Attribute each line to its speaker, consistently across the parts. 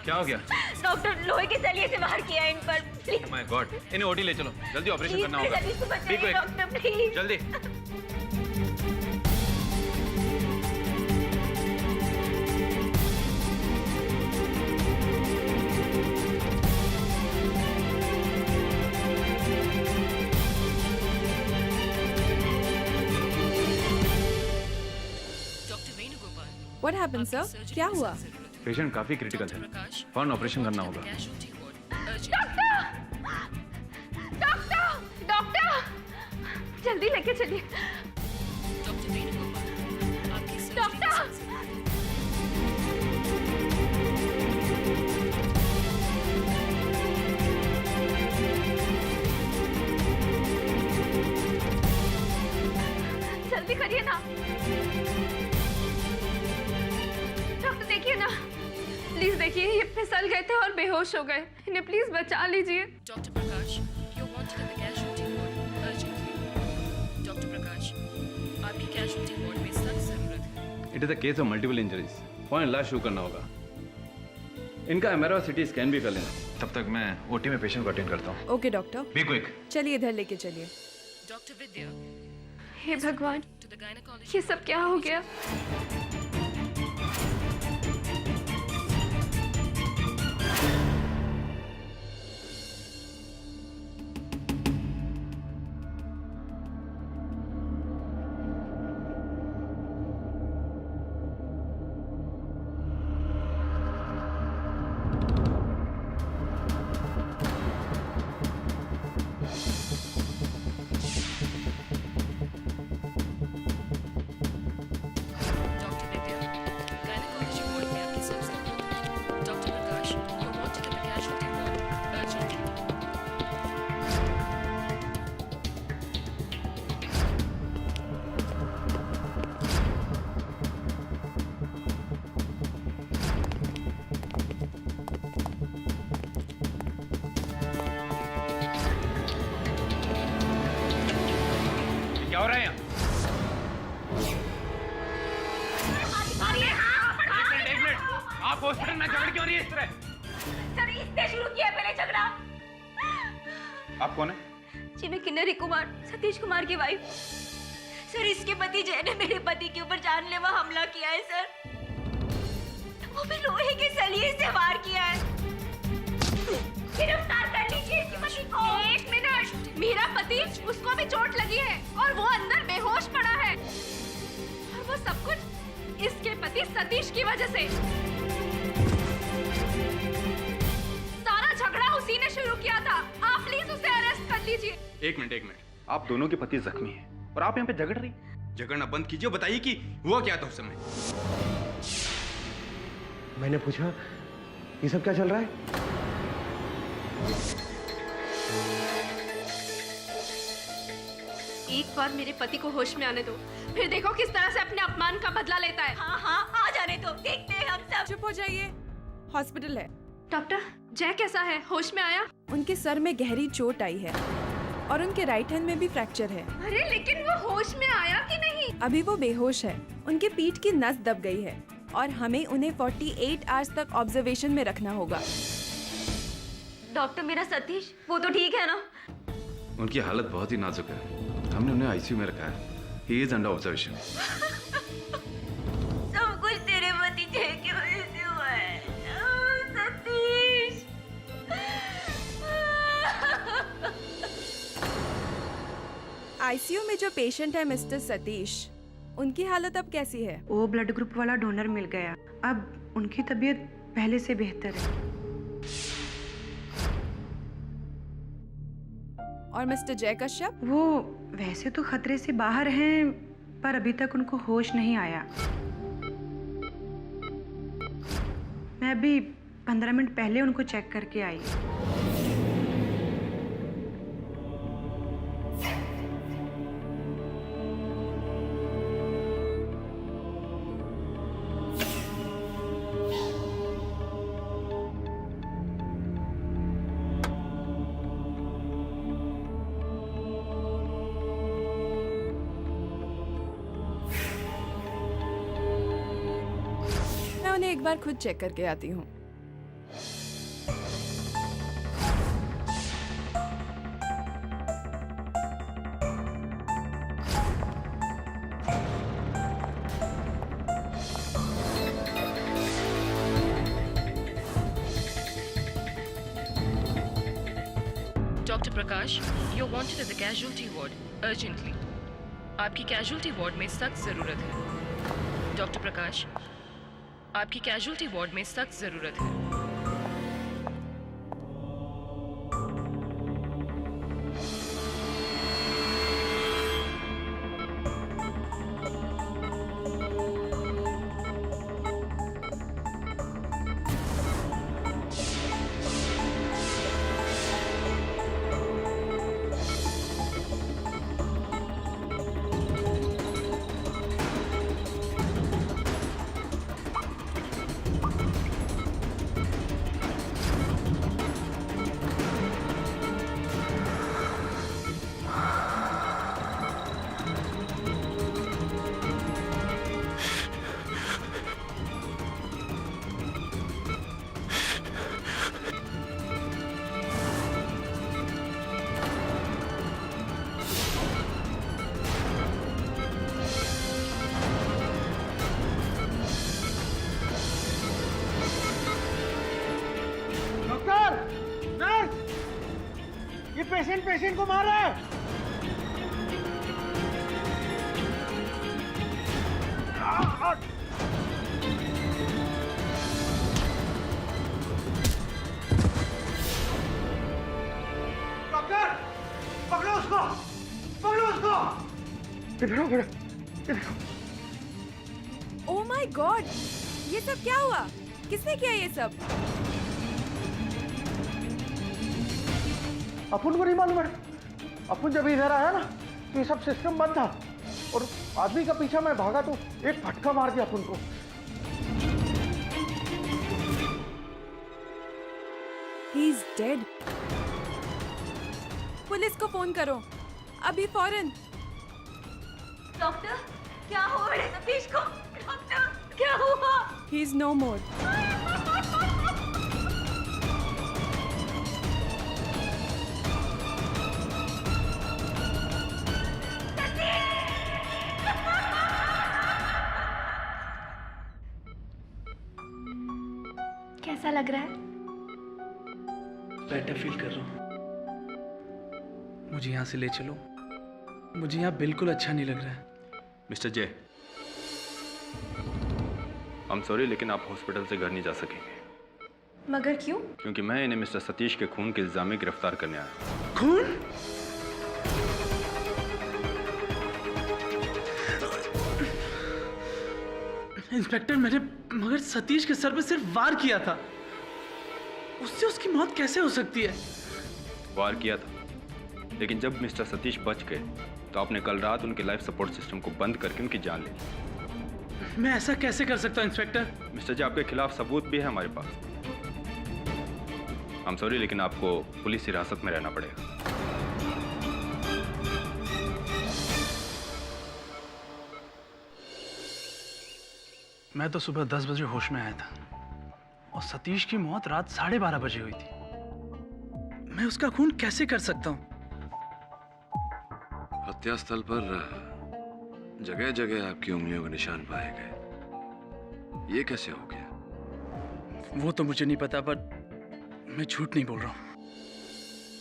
Speaker 1: क्या हो गया?
Speaker 2: डॉक्टर लोहे के सलिए से वार किया इन पर। प्लीज
Speaker 1: माय गॉड, इन्हें ओटी ले चलो, जल्दी ऑपरेशन करना होगा।
Speaker 2: सतीश को बचाइए
Speaker 1: ठीक है,
Speaker 2: डॉक्टर प्लीज।
Speaker 1: जल्दी।
Speaker 3: What happened, sir? क्या हुआ?
Speaker 1: पेशेंट काफी क्रिटिकल है, फौरन ऑपरेशन करना होगा।
Speaker 2: डॉक्टर डॉक्टर जल्दी लेके चलिए डॉक्टर। जल्दी करिए ना डॉक्टर, देखिए ना प्लीज, देखिए ये फिसल गए थे और बेहोश हो गए, इन्हें प्लीज बचा लीजिए।
Speaker 4: Doctor Prakash, you're wanted at the casualty ward urgently. Doctor Prakash, आपकी casualty ward में सख्त जरूरत है।
Speaker 1: It is a case of multiple injuries, फौरन इलाज शुरू करना होगा। इनका एमआरआई और सीटी स्कैन भी कर लेना, तब तक मैं ओटी में पेशेंट को अटेंड करता हूँ।
Speaker 3: Okay doctor,
Speaker 1: be quick.
Speaker 3: चलिए इधर लेके चलिए।
Speaker 4: डॉक्टर विद्या,
Speaker 2: हे भगवान,
Speaker 4: to the gynecologist.
Speaker 2: ये सब क्या हो गया?
Speaker 4: डॉक्टर विद्या, gynecology ward में आपकी सबसे doctor Prakash, you're wanted at the casualty ward urgently.
Speaker 1: क्या हो रहा है यहाँ? एक मिनट, आप हॉस्पिटल में झगड़ क्यों रही है इस तरह?
Speaker 2: सर इसने शुरू किया पहले झगड़ा।
Speaker 1: आप कौन है?
Speaker 2: जी मैं किन्नरी कुमार, सतीश कुमार की वाइफ। सर इसके पति जय ने मेरे पति के ऊपर जानलेवा हमला किया है सर, वो भी लोहे के सलिए से वार किया है। गिरफ्तार कर लीजिए इसके पति को। एक मिनट, मेरा पति, उसको भी चोट लगी है और वो अंदर बेहोश पड़ा है, और वो सब कुछ इसके पति सतीश की वजह से। सारा झगड़ा उसी ने शुरू किया था, आप प्लीज उसे अरेस्ट कर लीजिए।
Speaker 1: एक मिनट, आप दोनों के पति जख्मी हैं और आप यहाँ पे झगड़ रही? झगड़ना बंद कीजिए, बताइए कि हुआ क्या था उस समय।
Speaker 5: मैंने पूछा ये सब क्या चल रहा है?
Speaker 2: एक बार मेरे पति को होश में आने दो, फिर देखो किस तरह से अपने अपमान का बदला लेता है। हाँ हाँ आ जाने दो, देखते हैं हम सब।
Speaker 3: चुप हो जाइए, हॉस्पिटल है।
Speaker 2: डॉक्टर जय कैसा है, होश में आया?
Speaker 3: उनके सर में गहरी चोट आई है और उनके राइट हैंड में भी फ्रैक्चर है।
Speaker 2: अरे लेकिन वो होश में आया कि नहीं?
Speaker 3: अभी वो बेहोश है, उनके पीठ की नस दब गई है और हमें उन्हें 48 आवर्स तक ऑब्जर्वेशन में रखना होगा।
Speaker 2: डॉक्टर मेरा सतीश, वो तो ठीक है ना?
Speaker 1: उनकी हालत बहुत ही नाजुक है, हमने उन्हें आईसीयू में रखा है। He is under observation.
Speaker 2: सब कुछ तेरे पति जय की वजह से हुआ है। सतीश
Speaker 3: आईसीयू में जो पेशेंट है मिस्टर सतीश, उनकी हालत अब कैसी है?
Speaker 6: ओ ब्लड ग्रुप वाला डोनर मिल गया, अब उनकी तबीयत पहले से बेहतर है।
Speaker 3: और मिस्टर जय कश्यप?
Speaker 6: वो वैसे तो खतरे से बाहर हैं, पर अभी तक उनको होश नहीं आया। मैं अभी 15 मिनट पहले उनको चेक करके आई।
Speaker 3: मैं उन्हें एक बार खुद चेक करके आती हूँ।
Speaker 4: Doctor Prakash, you are wanted at the casualty ward urgently. आपकी कैजुअल्टी वार्ड में सख्त ज़रूरत है। डॉक्टर प्रकाश, आपकी कैजुअल्टी वार्ड में सख्त ज़रूरत है।
Speaker 5: पेशेंट को मार रहा है। डॉक्टर, पकड़ो उसको, पकड़ो उसको। इधर आओ,
Speaker 3: ओह माय गॉड, ये सब क्या हुआ? किसने किया ये सब?
Speaker 5: अपन को नहीं मालूम है। अपन जब इधर आया ना तो ये सब सिस्टम बंद था और आदमी का पीछा मैं भागा तो एक फटका मार दिया अपन को।
Speaker 3: He is dead. पुलिस को फोन करो अभी फौरन।
Speaker 2: डॉक्टर, क्या हुआ मेरे सतीश को? डॉक्टर, क्या हुआ?
Speaker 3: ही इज नो मोर।
Speaker 2: कैसा लग रहा है?
Speaker 7: बेटर फील कर रहा हूँ। मुझे यहाँ से ले चलो, मुझे यहाँ बिल्कुल अच्छा नहीं लग रहा है।
Speaker 1: Mister J, I am sorry लेकिन आप हॉस्पिटल से घर नहीं जा सकेंगे।
Speaker 2: मगर क्यों?
Speaker 1: क्योंकि मैं इन्हें मिस्टर सतीश के खून के इल्जाम में गिरफ्तार करने आया।
Speaker 7: खून? इंस्पेक्टर, मैंने मगर सतीश के सर पे सिर्फ वार किया था, उससे उसकी मौत कैसे हो सकती है?
Speaker 1: वार किया था, लेकिन जब मिस्टर सतीश बच गए तो आपने कल रात उनके लाइफ सपोर्ट सिस्टम को बंद करके उनकी जान ली।
Speaker 7: मैं ऐसा कैसे कर सकता हूँ इंस्पेक्टर?
Speaker 1: मिस्टर जी, आपके खिलाफ सबूत भी है हमारे पास। आई एम सॉरी लेकिन आपको पुलिस हिरासत में रहना पड़ेगा।
Speaker 7: मैं तो सुबह 10 बजे होश में आया था और सतीश की मौत रात 12:30 बजे हुई थी। मैं उसका खून कैसे कर सकता हूँ?
Speaker 8: हत्या स्थल पर जगह जगह आपकी उंगलियों के निशान पाए गए। ये कैसे हो गया?
Speaker 7: वो तो मुझे नहीं पता, पर मैं झूठ नहीं बोल रहा हूँ।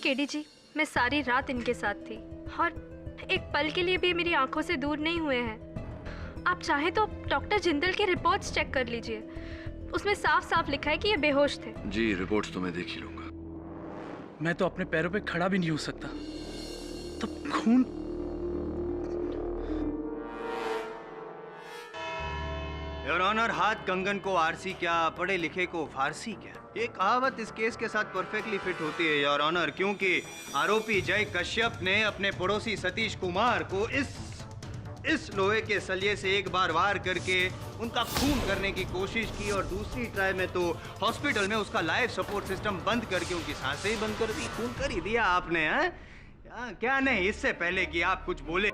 Speaker 9: केडी जी, मैं सारी रात इनके साथ थी और एक पल के लिए भी मेरी आंखों से दूर नहीं हुए हैं। आप चाहें तो डॉक्टर जिंदल के रिपोर्ट्स चेक कर लीजिए, उसमें साफ साफ लिखा है कि ये बेहोश थे।
Speaker 8: जी, रिपोर्ट्स तो मैं देख ही लूंगा।
Speaker 7: मैं तो अपने पैरों पे खड़ा भी नहीं हो सकता, तब खून।
Speaker 10: योर ऑनर, हाथ कंगन को आरसी क्या, पढ़े लिखे को फारसी क्या, ये कहावत इस केस के साथ परफेक्टली फिट होती है योर ऑनर, क्योंकि आरोपी जय कश्यप ने अपने पड़ोसी सतीश कुमार को इस लोहे के सलिए से एक बार वार करके उनका खून करने की कोशिश की और दूसरी ट्राई में तो हॉस्पिटल में उसका लाइफ सपोर्ट सिस्टम बंद करके उनकी सांसें ही बंद कर दी। खून कर ही दिया आपने, हैं? क्या नहीं, इससे पहले कि आप कुछ बोले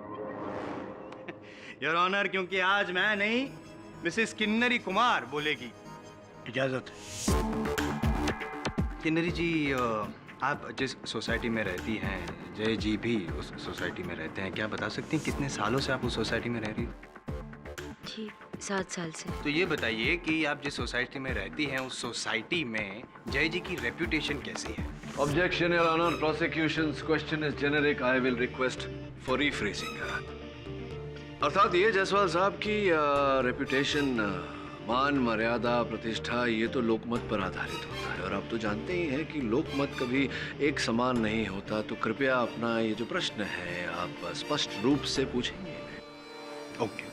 Speaker 10: योर ऑनर, क्योंकि आज मैं नहीं मिसेस किन्नरी कुमार बोलेगी।
Speaker 5: इजाजत।
Speaker 10: किन्नरी जी, आप जिस सोसाइटी में रहती हैं, जय जी भी उस सोसाइटी में रहते हैं, क्या बता सकती हैं कितने सालों से आप उस सोसाइटी में रह रही हैं?
Speaker 9: जी 7 साल से।
Speaker 10: तो ये बताइए कि आप जिस सोसाइटी में रहती हैं उस सोसाइटी में जय जी की रेप्यूटेशन कैसी है?
Speaker 8: Objection, Your Honor. Prosecution's question is generic. I will request for rephrasing. अर्थात ये जायसवाल साहब की रेपुटेशन, मान मर्यादा, प्रतिष्ठा, ये तो लोकमत पर आधारित होता है और आप तो जानते ही हैं कि लोकमत कभी एक समान नहीं होता। तो कृपया अपना ये जो प्रश्न है आप स्पष्ट रूप से पूछेंगे।
Speaker 10: ओके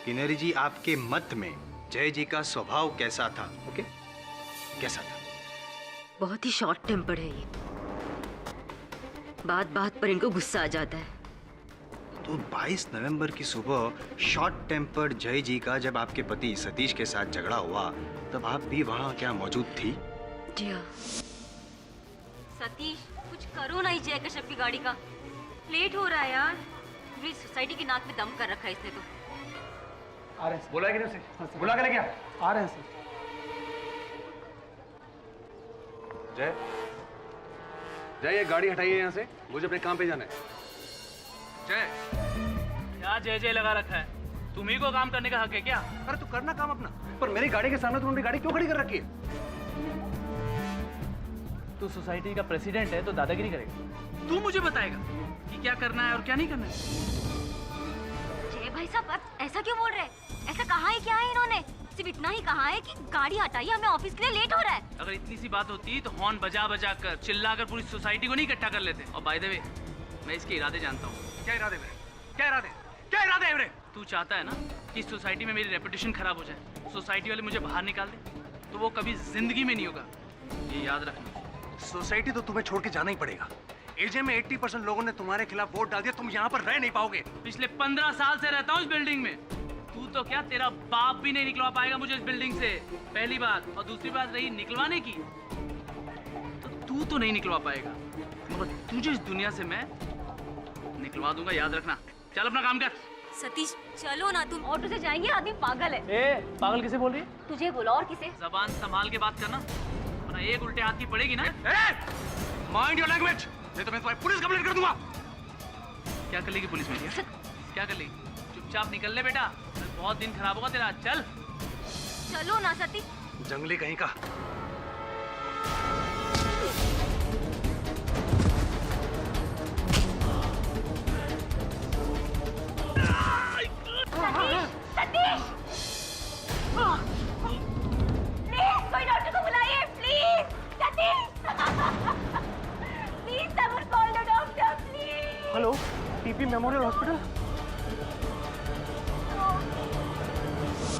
Speaker 10: किन्नरी जी, आपके मत में जय जी का स्वभाव कैसा था? ओके कैसा था?
Speaker 2: बहुत ही शॉर्ट टेम्पर्ड है ये, बात बात पर इनको गुस्सा आ जाता है।
Speaker 10: तो 22 नवंबर की सुबह शॉर्ट टेम्पर्ड जय जी का जब आपके पति सतीश के साथ झगड़ा हुआ तब आप भी वहाँ क्या मौजूद थी?
Speaker 2: सतीश, कुछ करो ना, जय कश्यप की गाड़ी का लेट हो रहा है यार। पूरी सोसाइटी के नाक में दम कर रखा है इसने तो।
Speaker 5: आ रहे हैं।
Speaker 1: बुला के नहीं उसे, बुला के लेके
Speaker 5: आ रहे हैं सर।
Speaker 1: जय, जय ये गाड़ी हटाइए यहाँ से, मुझे अपने काम पे जाना है। जय,
Speaker 7: क्या जय जय लगा रखा है? तुम्ही को काम करने का हक है क्या?
Speaker 1: अरे तू करना काम अपना, पर मेरी गाड़ी के सामने तूने गाड़ी क्यों खड़ी कर रखी है?
Speaker 7: तू सोसाइटी का प्रेसिडेंट है तो दादागिरी करेगा? तू मुझे बताएगा कि क्या करना है और क्या नहीं करना है?
Speaker 2: जय भाई साहब, आप ऐसा क्यों बोल रहे हैं? ऐसा कहा है क्या है इन्होंने? सिर्फ इतना ही कहा है कि गाड़ी हटाइए, हमें ऑफिस के लिए लेट हो रहा है।
Speaker 7: अगर इतनी सी बात होती तो हॉर्न बजा बजा कर चिल्ला कर पूरी सोसाइटी को नहीं इकट्ठा कर लेते। और बाय द वे, मैं इसके इरादे जानता हूँ।
Speaker 1: क्या इरादे मेरे? क्या इरादे? क्या इरादे है मेरे?
Speaker 7: तू चाहता है ना कि इस सोसाइटी में मेरी रेपुटेशन खराब हो जाए, सोसाइटी वाले मुझे बाहर निकाल दे, तो वो कभी जिंदगी में नहीं होगा, ये याद रखना।
Speaker 1: सोसाइटी तो तुम्हें छोड़ के जाना ही पड़ेगा। एजे में 80% लोगों ने तुम्हारे खिलाफ वोट डाल दिया, तुम यहाँ पर रह नहीं पाओगे।
Speaker 7: पिछले 15 साल से रहता हूँ इस बिल्डिंग में। तू तो क्या, तेरा बाप भी नहीं निकलवा पाएगा मुझे इस बिल्डिंग से, पहली बात। और दूसरी बात रही निकलवाने की, तो तू तो नहीं निकलवा पाएगा, मगर तुझे इस दुनिया से मैं निकलवा दूंगा, याद रखना। चल अपना काम कर।
Speaker 2: सतीश चलो ना, तुम ऑटो से जाएंगे, आदमी पागल है।
Speaker 7: ए, पागल किसे बोल रही है?
Speaker 2: तुझे बोला और किसे?
Speaker 7: जबान संभाल के बात करना, वरना एक उल्टे हाथ की पड़ेगी ना।
Speaker 1: माइंड योर लैंग्वेज, नहीं तो मैं तुम्हारी पुलिस कंप्लेंट कर दूंगा।
Speaker 7: क्या कर लेगी पुलिस में? क्या कर लेगी? चुपचाप निकल ले बेटा, बहुत दिन खराब होगा तेरा। चल
Speaker 2: चलो ना सतीश।
Speaker 1: जंगली कहीं का।
Speaker 2: सतीश, प्लीज कोई डॉक्टर को बुलाइए, please. Satish, please someone call the doctor, please.
Speaker 5: Hello, TP memorial hospital.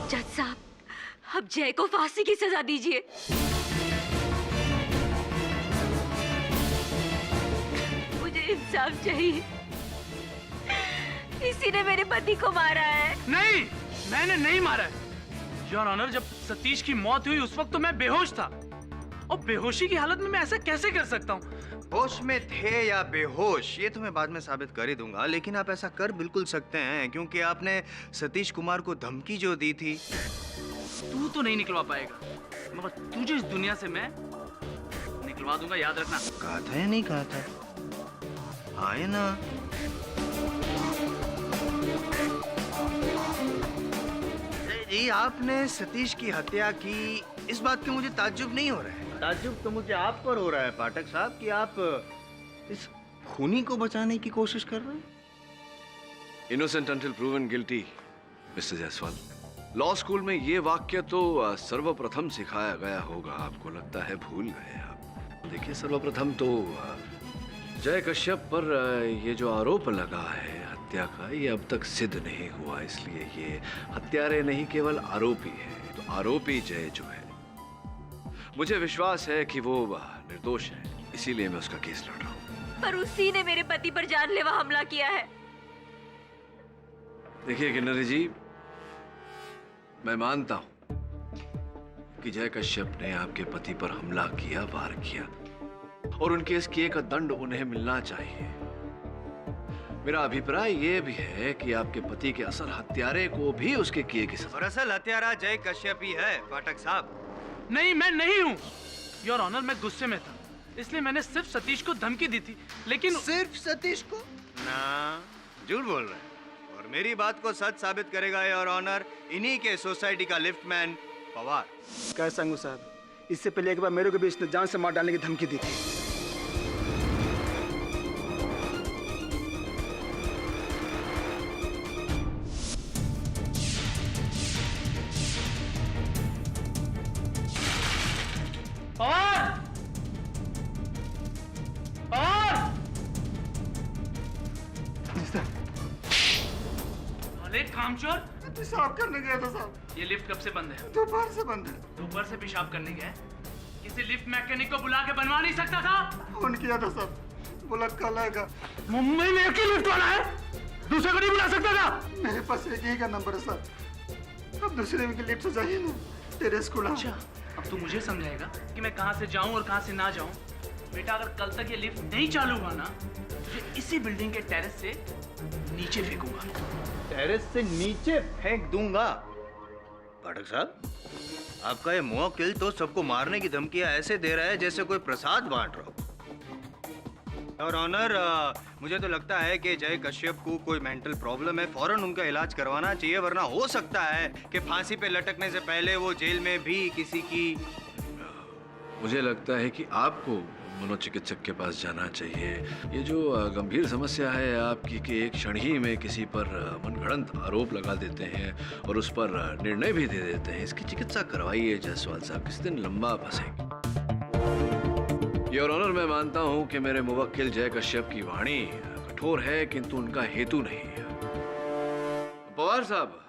Speaker 2: जज साहब, अब जय को फांसी की सजा दीजिए। मुझे इंसाफ चाहिए, इसी ने मेरे पति को मारा है।
Speaker 7: नहीं, मैंने नहीं मारा है योर ऑनर। जब सतीश की मौत हुई उस वक्त तो मैं बेहोश था, और बेहोशी की हालत में मैं ऐसा कैसे कर सकता हूँ?
Speaker 10: होश में थे या बेहोश ये तो मैं बाद में साबित कर ही दूंगा, लेकिन आप ऐसा कर बिल्कुल सकते हैं क्योंकि आपने सतीश कुमार को धमकी जो दी थी।
Speaker 7: तू तो नहीं निकलवा पाएगा, मगर तुझे इस दुनिया से मैं निकलवा दूंगा, याद रखना।
Speaker 10: कहा था या नहीं कहा था? आए ना। जी, आपने सतीश की हत्या की, इस बात का मुझे ताज्जुब नहीं हो रहा है। ताज्जुब तो मुझे आप पर हो रहा है पाठक साहब कि आप इस खूनी को बचाने की कोशिश कर रहे हैं।
Speaker 8: Innocent until proven guilty, mister Jaiswal. Law school में ये वाक्य तो सर्वप्रथम सिखाया गया होगा, आपको लगता है भूल गए आप। देखिए, सर्वप्रथम तो जय कश्यप पर ये जो आरोप लगा है हत्या का, ये अब तक सिद्ध नहीं हुआ, इसलिए ये हत्यारे नहीं केवल आरोपी है। तो आरोपी जय जो है, मुझे विश्वास है कि वो निर्दोष है, इसीलिए मैं उसका केस लड़ रहा हूँ।
Speaker 2: पर उसी ने मेरे पति पर जानलेवा हमला किया है।
Speaker 8: देखिए किन्नरी जी, मैं मानता हूं कि जय कश्यप ने आपके पति पर हमला किया, वार किया, और उनके इस किए का दंड उन्हें मिलना चाहिए। मेरा अभिप्राय यह भी है कि आपके पति के असल हत्यारे को भी उसके किए की सजा।
Speaker 10: और असल हत्यारा जय कश्यप ही है पाठक साहब।
Speaker 7: नहीं, मैं नहीं हूँ योर ऑनर। मैं गुस्से में था, इसलिए मैंने सिर्फ सतीश को धमकी दी थी, लेकिन
Speaker 10: सिर्फ सतीश को? ना, झूठ बोल रहे हैं। और मेरी बात को सच साबित करेगा योर ऑनर इन्हीं के सोसाइटी का लिफ्टमैन पवार।
Speaker 5: काय सांगू साहेब, इससे पहले एक बार मेरे को भी इसने जान से मार डालने की धमकी दी थी।
Speaker 7: पवन! पवन! अरे कामचोर!
Speaker 5: पेशाब करने गया था साहब।
Speaker 7: ये लिफ्ट कब से बंद है?
Speaker 5: दोपहर से बंद है।
Speaker 7: दोपहर से पेशाब करने गया? किसी लिफ्ट मैकेनिक को बुला के बनवा नहीं सकता था?
Speaker 5: फोन किया था सर, बोला कल आएगा।
Speaker 7: मुंबई में एक ही लिफ्ट वाला है, दूसरे को नहीं बुला सकता था?
Speaker 5: मेरे पास एक ही का नंबर है सर। अब दूसरे में की लिफ्ट से जाइए ना, टेरेस खुला।
Speaker 7: अच्छा, अब तू मुझे समझाएगा कि मैं कहाँ से जाऊँ और कहाँ से ना जाऊँ? बेटा, अगर कल तक ये लिफ्ट नहीं चालू हुआ ना, तुझे इसी बिल्डिंग के टेरेस से नीचे फेंकूंगा।
Speaker 10: टेरेस से नीचे फेंक दूंगा? पाठक साहब, आपका ये मुवक्किल तो सबको मारने की धमकियां ऐसे दे रहा है जैसे कोई प्रसाद बांट रहा हो। और ऑनर, मुझे तो लगता है कि जय कश्यप को कोई मेंटल प्रॉब्लम है, फौरन उनका इलाज करवाना चाहिए, वरना हो सकता है कि फांसी पे लटकने से पहले वो जेल में भी किसी की।
Speaker 8: मुझे लगता है कि आपको मनोचिकित्सक के पास जाना चाहिए। ये जो गंभीर समस्या है आपकी कि एक क्षण ही में किसी पर मनगढ़ंत आरोप लगा देते हैं और उस पर निर्णय भी दे देते हैं, इसकी चिकित्सा करवाइए जायसवाल साहब, किसी दिन लंबा फंसेंगे। योर ऑनर, मैं मानता हूं कि मेरे मुवक्किल जय कश्यप की वाणी कठोर है, किंतु उनका हेतु नहीं है। पवार साहब,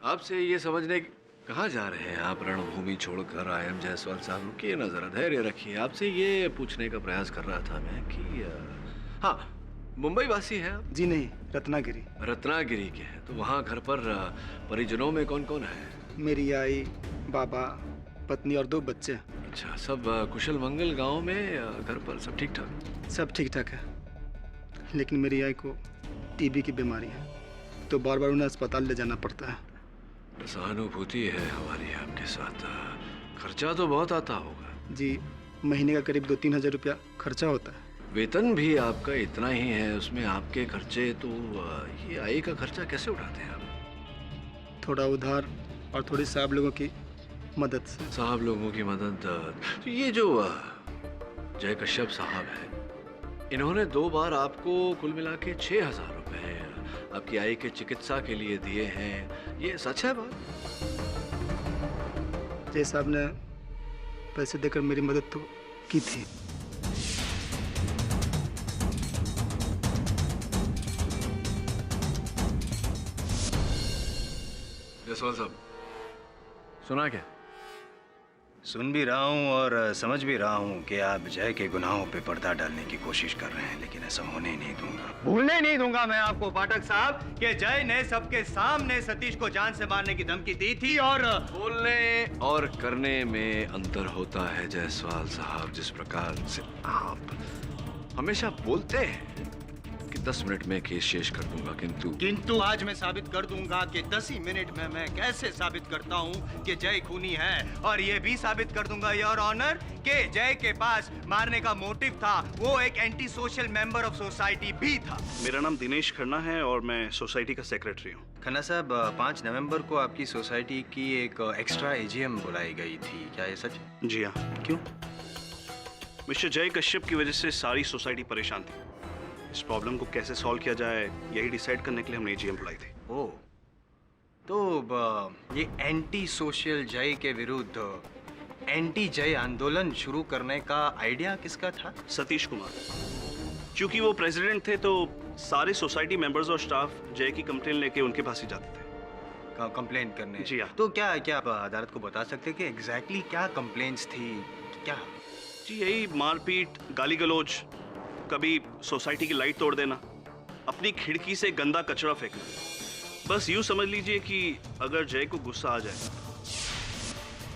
Speaker 8: आपसे ये समझने कहाँ जा रहे हैं आप? रणभूमि छोड़कर आयम जायसवाल साहब, रुकिए ना जरा, धैर्य रखिए। आपसे ये पूछने का प्रयास कर रहा था मैं कि हाँ, मुंबई वासी हैं आप?
Speaker 5: जी नहीं, रत्नागिरी।
Speaker 8: रत्नागिरी के हैं, तो वहाँ घर पर परिजनों में कौन कौन है?
Speaker 5: मेरी आई, बाबा, पत्नी और 2 बच्चे।
Speaker 8: अच्छा, सब कुशल मंगल गांव में घर पर सब ठीक ठाक?
Speaker 5: सब ठीक ठाक है, लेकिन मेरी आई को टीबी की बीमारी है, तो बार बार उन्हें अस्पताल ले जाना पड़ता है।
Speaker 8: सहानुभूति है हमारी आपके साथ। खर्चा तो बहुत आता होगा?
Speaker 5: जी, महीने का करीब 2-3 हज़ार रुपया खर्चा होता है।
Speaker 8: वेतन भी आपका इतना ही है, उसमें आपके खर्चे, तो ये आई का खर्चा कैसे उठाते हैं आप?
Speaker 5: थोड़ा उधार और थोड़ी साहब लोगों की मदद से।
Speaker 8: साहब लोगों की मदद? तो ये जो जय कश्यप साहब है, इन्होंने 2 बार आपको कुल मिला के 6,000 रुपए आपकी आई के चिकित्सा के लिए दिए हैं, ये सच है बात?
Speaker 5: जय साहब ने पैसे देकर मेरी मदद तो की थी।
Speaker 8: जायसवाल साहब, सुना क्या?
Speaker 10: सुन भी रहा हूँ और समझ भी रहा हूँ कि आप जय के गुनाहों पे पर्दा डालने की कोशिश कर रहे हैं, लेकिन ऐसा होने नहीं दूंगा। भूलने नहीं दूंगा मैं आपको पाठक साहब कि जय ने सबके सामने सतीश को जान से मारने की धमकी दी थी। और
Speaker 8: बोलने और करने में अंतर होता है जायसवाल साहब। जिस प्रकार से आप हमेशा बोलते हैं कि 10 मिनट में केस शेष कर दूंगा, किंतु
Speaker 10: आज मैं साबित कर दूंगा कि 10 ही मिनट में मैं कैसे साबित करता हूं कि जय खूनी है। और ये भी साबित कर दूंगा योर ऑनर कि जय के पास मारने का मोटिव था, वो एक anti social member of society भी था।
Speaker 11: मेरा नाम दिनेश खन्ना है और मैं सोसाइटी का सेक्रेटरी हूँ।
Speaker 10: खन्ना साहब, 5 नवंबर को आपकी सोसाइटी की एक एक्स्ट्रा एजीएम बुलाई गई थी, क्या ये सच?
Speaker 11: जी हाँ। क्यों? मिस्टर जय कश्यप की वजह से सारी सोसाइटी परेशान थी। इस प्रॉब्लम को कैसे सॉल्व किया जाए, यही डिसाइड करने के लिए हमने एजीएम बुलाई थी।
Speaker 10: ओह, तो ये एंटी सोशल जय के विरुद्ध एंटी जय आंदोलन शुरू करने का आइडिया किसका था?
Speaker 11: सतीश कुमार। क्योंकि वो प्रेसिडेंट थे तो सारे सोसाइटी मेंबर्स और स्टाफ जय की कंप्लेन लेके उनके पास ही जाते थे।
Speaker 10: कंप्लेंट करने?
Speaker 11: जी हाँ।
Speaker 10: तो क्या आप अदालत को बता सकते कि एग्जैक्टली क्या कंप्लेंट्स थी? क्या?
Speaker 11: जी यही मारपीट, गाली गलौज, कभी सोसाइटी की लाइट तोड़ देना, अपनी खिड़की से गंदा कचरा फेंकना। बस यूं समझ लीजिए कि अगर जय को गुस्सा आ जाए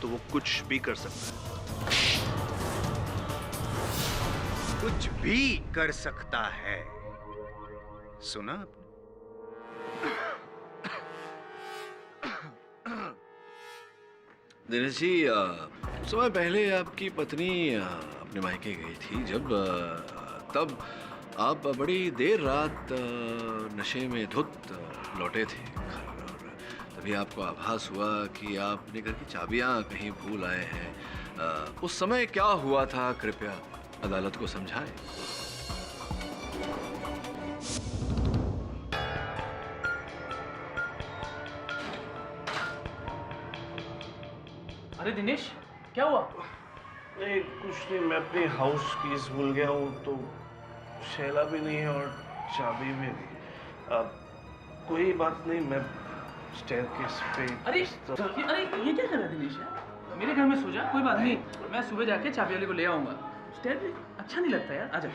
Speaker 11: तो वो कुछ भी कर सकता है।
Speaker 10: कुछ भी कर सकता है? सुना?
Speaker 8: दिनेश जी, समय पहले आपकी पत्नी अपने मायके गई थी, तब आप बड़ी देर रात नशे में धुत लौटे थे घर, और तभी आपको आभास हुआ कि आप अपने घर की चाबियां कहीं भूल आए हैं। उस समय क्या हुआ था कृपया अदालत को समझाएं।
Speaker 7: अरे दिनेश, क्या हुआ?
Speaker 11: नहीं कुछ नहीं, मैं अपनी हाउस कीज भूल गया हूँ, तो शैला भी नहीं है और चाबी भी नहीं। कोई बात नहीं, मैं स्टेयरकेस पे।
Speaker 7: अरे ये क्या कर रहा है दिनेश यार? मेरे घर में सो जा, कोई बात नहीं, मैं सुबह जाके चाबी वाले को ले आऊंगा। स्टेयर पे अच्छा नहीं लगता यार, आजा।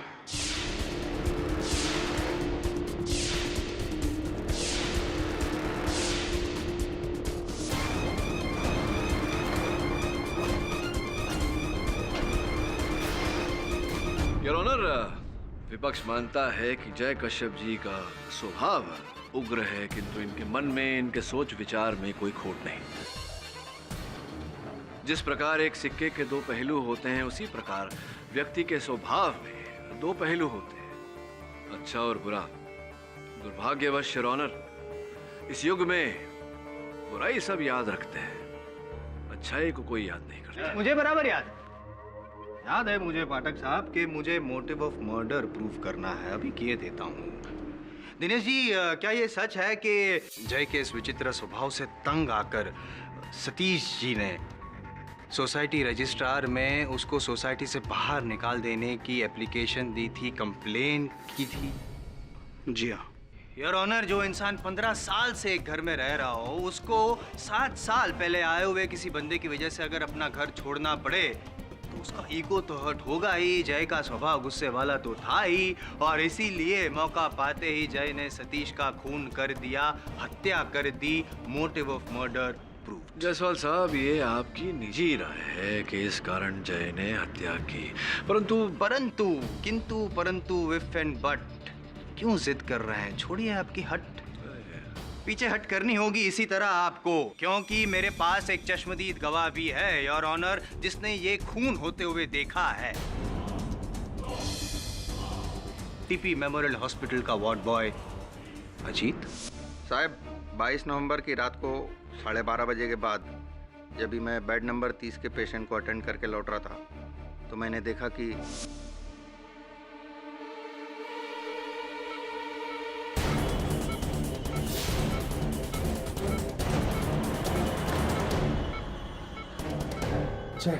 Speaker 8: योर ऑनर, विपक्ष मानता है कि जय कश्यप जी का स्वभाव उग्र है, किंतु इनके मन में, इनके सोच विचार में कोई खोट नहीं। जिस प्रकार एक सिक्के के दो पहलू होते हैं, उसी प्रकार व्यक्ति के स्वभाव में दो पहलू होते हैं, अच्छा और बुरा। दुर्भाग्यवश योर ऑनर, इस युग में बुराई सब याद रखते हैं, अच्छाई को कोई याद नहीं करता।
Speaker 10: मुझे बराबर याद है मुझे पाठक साहब कि मुझे मोटिव ऑफ मर्डर प्रूव करना है, अभी किए देता हूँ। दिनेश जी, क्या ये सच है कि जय के इस विचित्र स्वभाव से तंग आकर सतीश जी ने सोसाइटी रजिस्ट्रार में उसको सोसाइटी से बाहर निकाल देने की एप्लीकेशन दी थी, कंप्लेन की थी?
Speaker 11: जी हाँ।
Speaker 10: योर ऑनर, जो इंसान 15 साल से एक घर में रह रहा हो, उसको 7 साल पहले आए हुए किसी बंदे की वजह से अगर अपना घर छोड़ना पड़े तो उसका ईगो तो हर्ट होगा ही। जय का स्वभाव गुस्से वाला तो था ही, और इसीलिए मौका पाते ही जय ने सतीश का खून कर दिया, हत्या कर दी। Motive of murder proof.
Speaker 8: Jaiswal साहब, ये आपकी निजी राय है कि इस कारण जय ने हत्या की, परंतु इफ एंड बट क्यों जिद कर रहे हैं? छोड़िए आपकी हट, पीछे हट करनी होगी इसी तरह आपको, क्योंकि मेरे पास एक चश्मदीद गवाह भी है योर ऑनर, जिसने ये खून होते हुए देखा है। टीपी मेमोरियल हॉस्पिटल का वार्ड बॉय अजीत
Speaker 12: साहब। 22 नवंबर की रात को 12:30 बजे के बाद जब भी मैं बेड नंबर 30 के पेशेंट को अटेंड करके लौट रहा था, तो मैंने देखा कि
Speaker 5: जय,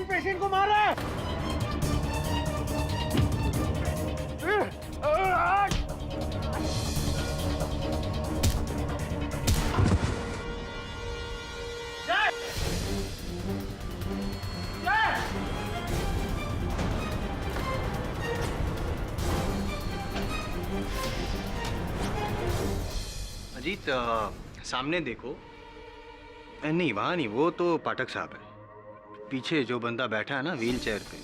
Speaker 5: पेशेंट को मार रहा है।
Speaker 10: अजीत, सामने देखो। नहीं, वहाँ नहीं, वो तो पाठक साहब है। पीछे जो बंदा बैठा है ना व्हील चेयर पे,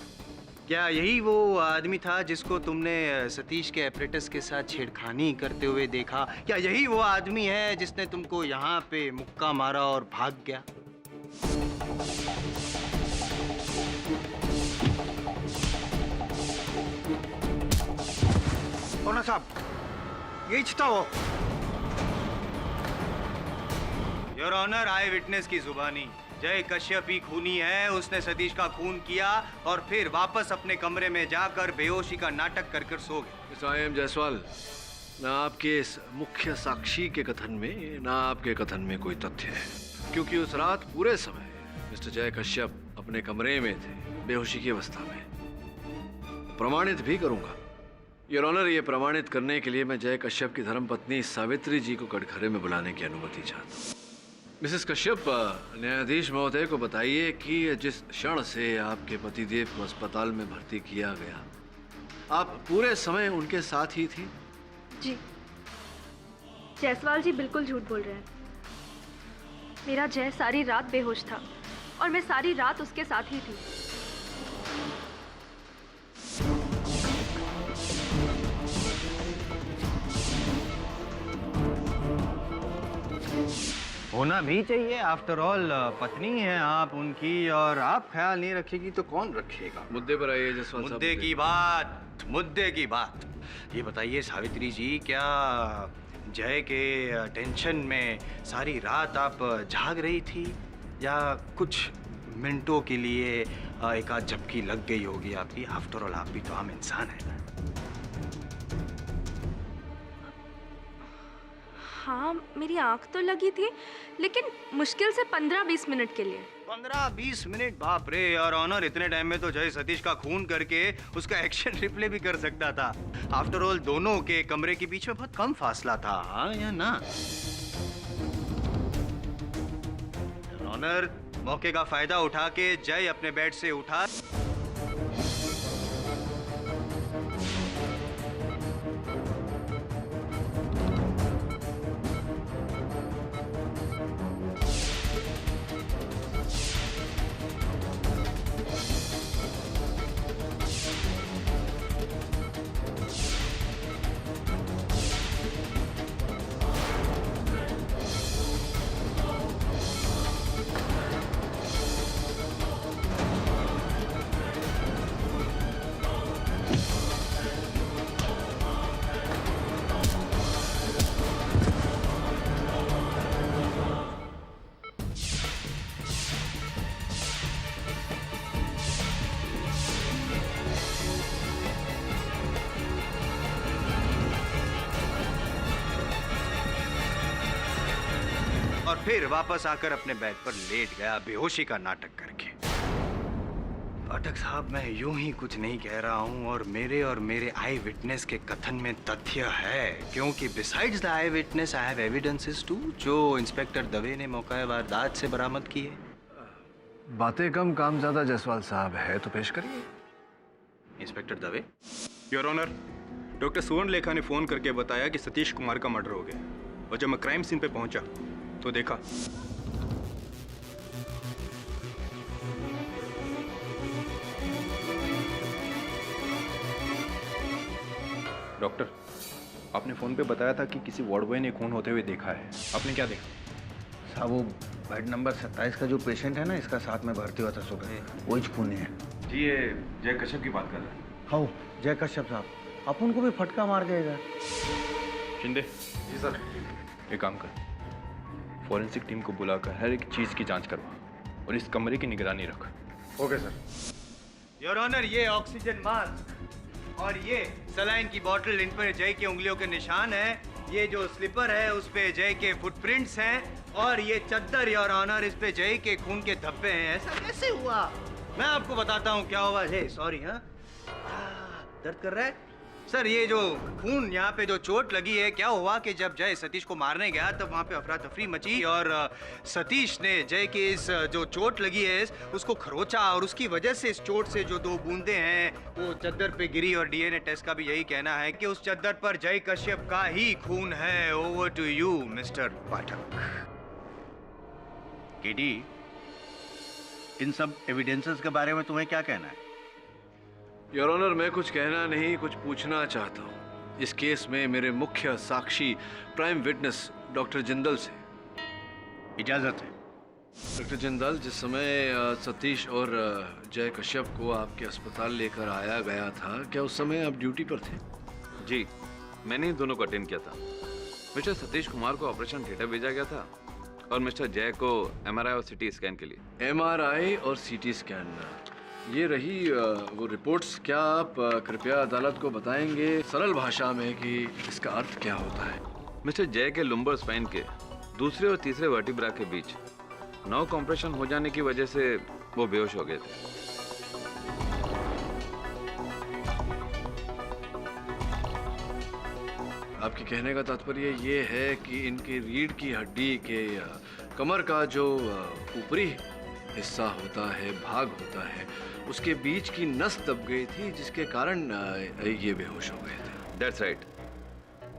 Speaker 10: क्या यही वो आदमी था जिसको तुमने सतीश के एपरेटस के साथ छेड़खानी करते हुए देखा? क्या यही वो आदमी है जिसने तुमको यहाँ पे मुक्का मारा और भाग गया?
Speaker 5: ओनर साहब, यही था वो।
Speaker 10: योर ऑनर, आई विटनेस की जुबानी, जय कश्यप ही खूनी है। उसने सतीश का खून किया और फिर वापस अपने कमरे में जाकर बेहोशी का नाटक कर सो गए।
Speaker 8: आई जायसवाल, ना आपके इस मुख्य साक्षी के कथन में, ना आपके कथन में कोई तथ्य है, क्योंकि उस रात पूरे समय मिस्टर जय कश्यप अपने कमरे में थे, बेहोशी की अवस्था में। प्रमाणित भी करूंगा योर ऑनर। ये प्रमाणित करने के लिए मैं जय कश्यप की धर्मपत्नी सावित्री जी को कटघरे में बुलाने की अनुमति चाहता हूँ। मिसेस कश्यप, न्यायाधीश महोदय को बताइए कि जिस क्षण से आपके पतिदेव को अस्पताल में भर्ती किया गया, आप पूरे समय उनके साथ ही थी?
Speaker 9: जी, जायसवाल जी बिल्कुल झूठ बोल रहे हैं। मेरा जय सारी रात बेहोश था और मैं सारी रात उसके साथ ही थी।
Speaker 10: होना भी चाहिए, आफ्टर ऑल पत्नी है आप उनकी, और आप ख्याल नहीं रखेगी तो कौन रखेगा।
Speaker 8: मुद्दे पर आइए जायसवाल साहब।
Speaker 10: मुद्दे की बात। ये बताइए सावित्री जी, क्या जय के टेंशन में सारी रात आप जाग रही थी, या कुछ मिनटों के लिए एक आध झपकी लग गई होगी आपकी? आफ्टर ऑल आप भी तो आम इंसान है ना।
Speaker 9: हाँ, मेरी आंख तो लगी थी, लेकिन मुश्किल से 15-20 मिनट के लिए।
Speaker 10: 15-20 मिनट? बाप रे यार ऑनर, इतने टाइम में तो जय सतीश का खून करके उसका एक्शन रिप्ले भी कर सकता था। आफ्टर ऑल दोनों के कमरे के बीच में बहुत कम फासला था, हाँ या ना? ऑनर, मौके का फायदा उठा के जय अपने बेड से उठा। और फिर वापस आकर अपने बेड पर लेट गया बेहोशी का नाटक करके। पाठक साहब, मैं यूं ही कुछ नहीं कह रहा हूं, और मेरे आई विटनेस के कथन में तथ्य है, क्योंकि besides the eye witness I have evidences too, जो इंस्पेक्टर दवे ने मौका वारदात से बरामद की है।
Speaker 8: बातें कम काम ज्यादा जायसवाल साहब, है तो पेश करिए।
Speaker 10: Inspector Dave.
Speaker 13: Your honour, doctor Suvarna Lekha ने फोन करके बताया कि सतीश कुमार का मर्डर हो गया, और जब मैं क्राइम सीन पे पहुंचा तो देखा डॉक्टर, आपने फोन पे बताया था कि किसी वार्ड बॉय ने खून होते हुए देखा है, आपने क्या देखा?
Speaker 12: साहब, वो बेड नंबर 27 का जो पेशेंट है ना, इसका साथ में भर्ती हुआ था सुबह, वही खून है।
Speaker 1: जी, ये जय कश्यप की बात कर रहे हैं।
Speaker 12: हाँ, जय कश्यप साहब, अपन को भी फटका मार गए इधर।
Speaker 13: शिंदे।
Speaker 1: जी सर।
Speaker 13: एक काम कर, फॉरेंसिक टीम को बुलाकर हर एक चीज की जांच करवा, और इस कमरे की निगरानी रख।
Speaker 1: Okay sir.
Speaker 10: योर ऑनर, ये ऑक्सीजन मास्क और ये सलाइन की बोतल, इन पर जय की उंगलियों के निशान है। ये जो स्लीपर है उस पे जय के फुटप्रिंट्स हैं, और ये चद्दर योर ऑनर, इस पे जय के खून के धब्बे हैं। ऐसा कैसे हुआ? मैं आपको बताता हूँ क्या हुआ है। सॉरी, हाँ दर्द कर रहा है सर। ये जो खून, यहाँ पे जो चोट लगी है, क्या हुआ कि जब जय सतीश को मारने गया तब वहाँ पे अफरा तफरी मची, और सतीश ने जय के इस जो चोट लगी है उसको खरोचा, और उसकी वजह से इस चोट से जो 2 बूंदें हैं वो चद्दर पे गिरी, और डीएनए टेस्ट का भी यही कहना है कि उस चद्दर पर जय कश्यप का ही खून है। Over to you mister Pathak.
Speaker 14: KD, इन सब एविडेंसेस के बारे में तुम्हें क्या कहना है?
Speaker 8: योर ऑनर, मैं कुछ कहना नहीं, कुछ पूछना चाहता हूँ। इस केस में मेरे मुख्य साक्षी प्राइम विटनेस डॉक्टर जिंदल से
Speaker 14: इजाजत है।
Speaker 8: डॉक्टर जिंदल, जिस समय सतीश और जय कश्यप को आपके अस्पताल लेकर आया गया था, क्या उस समय आप ड्यूटी पर थे?
Speaker 1: जी, मैंने इन दोनों को अटेंड किया था। मिस्टर सतीश कुमार को ऑपरेशन थिएटर भेजा गया था, और मिस्टर जय को MRI और CT स्कैन के लिए।
Speaker 8: MRI और CT स्कैन, ये रही वो रिपोर्ट्स। क्या आप कृपया अदालत को बताएंगे सरल भाषा में कि इसका अर्थ क्या होता है?
Speaker 1: मिस्टर जय के लुम्बर स्पाइन के दूसरे और तीसरे वर्टिब्रा के बीच नर्व कॉम्प्रेशन हो जाने की वजह से वो बेहोश हो गए थे।
Speaker 8: आपके कहने का तात्पर्य ये है कि इनकी रीढ़ की हड्डी के कमर का जो ऊपरी हिस्सा होता है, भाग होता है, उसके बीच की नस दब गई थी, जिसके कारण ये बेहोश हो गए थे।
Speaker 1: That's right.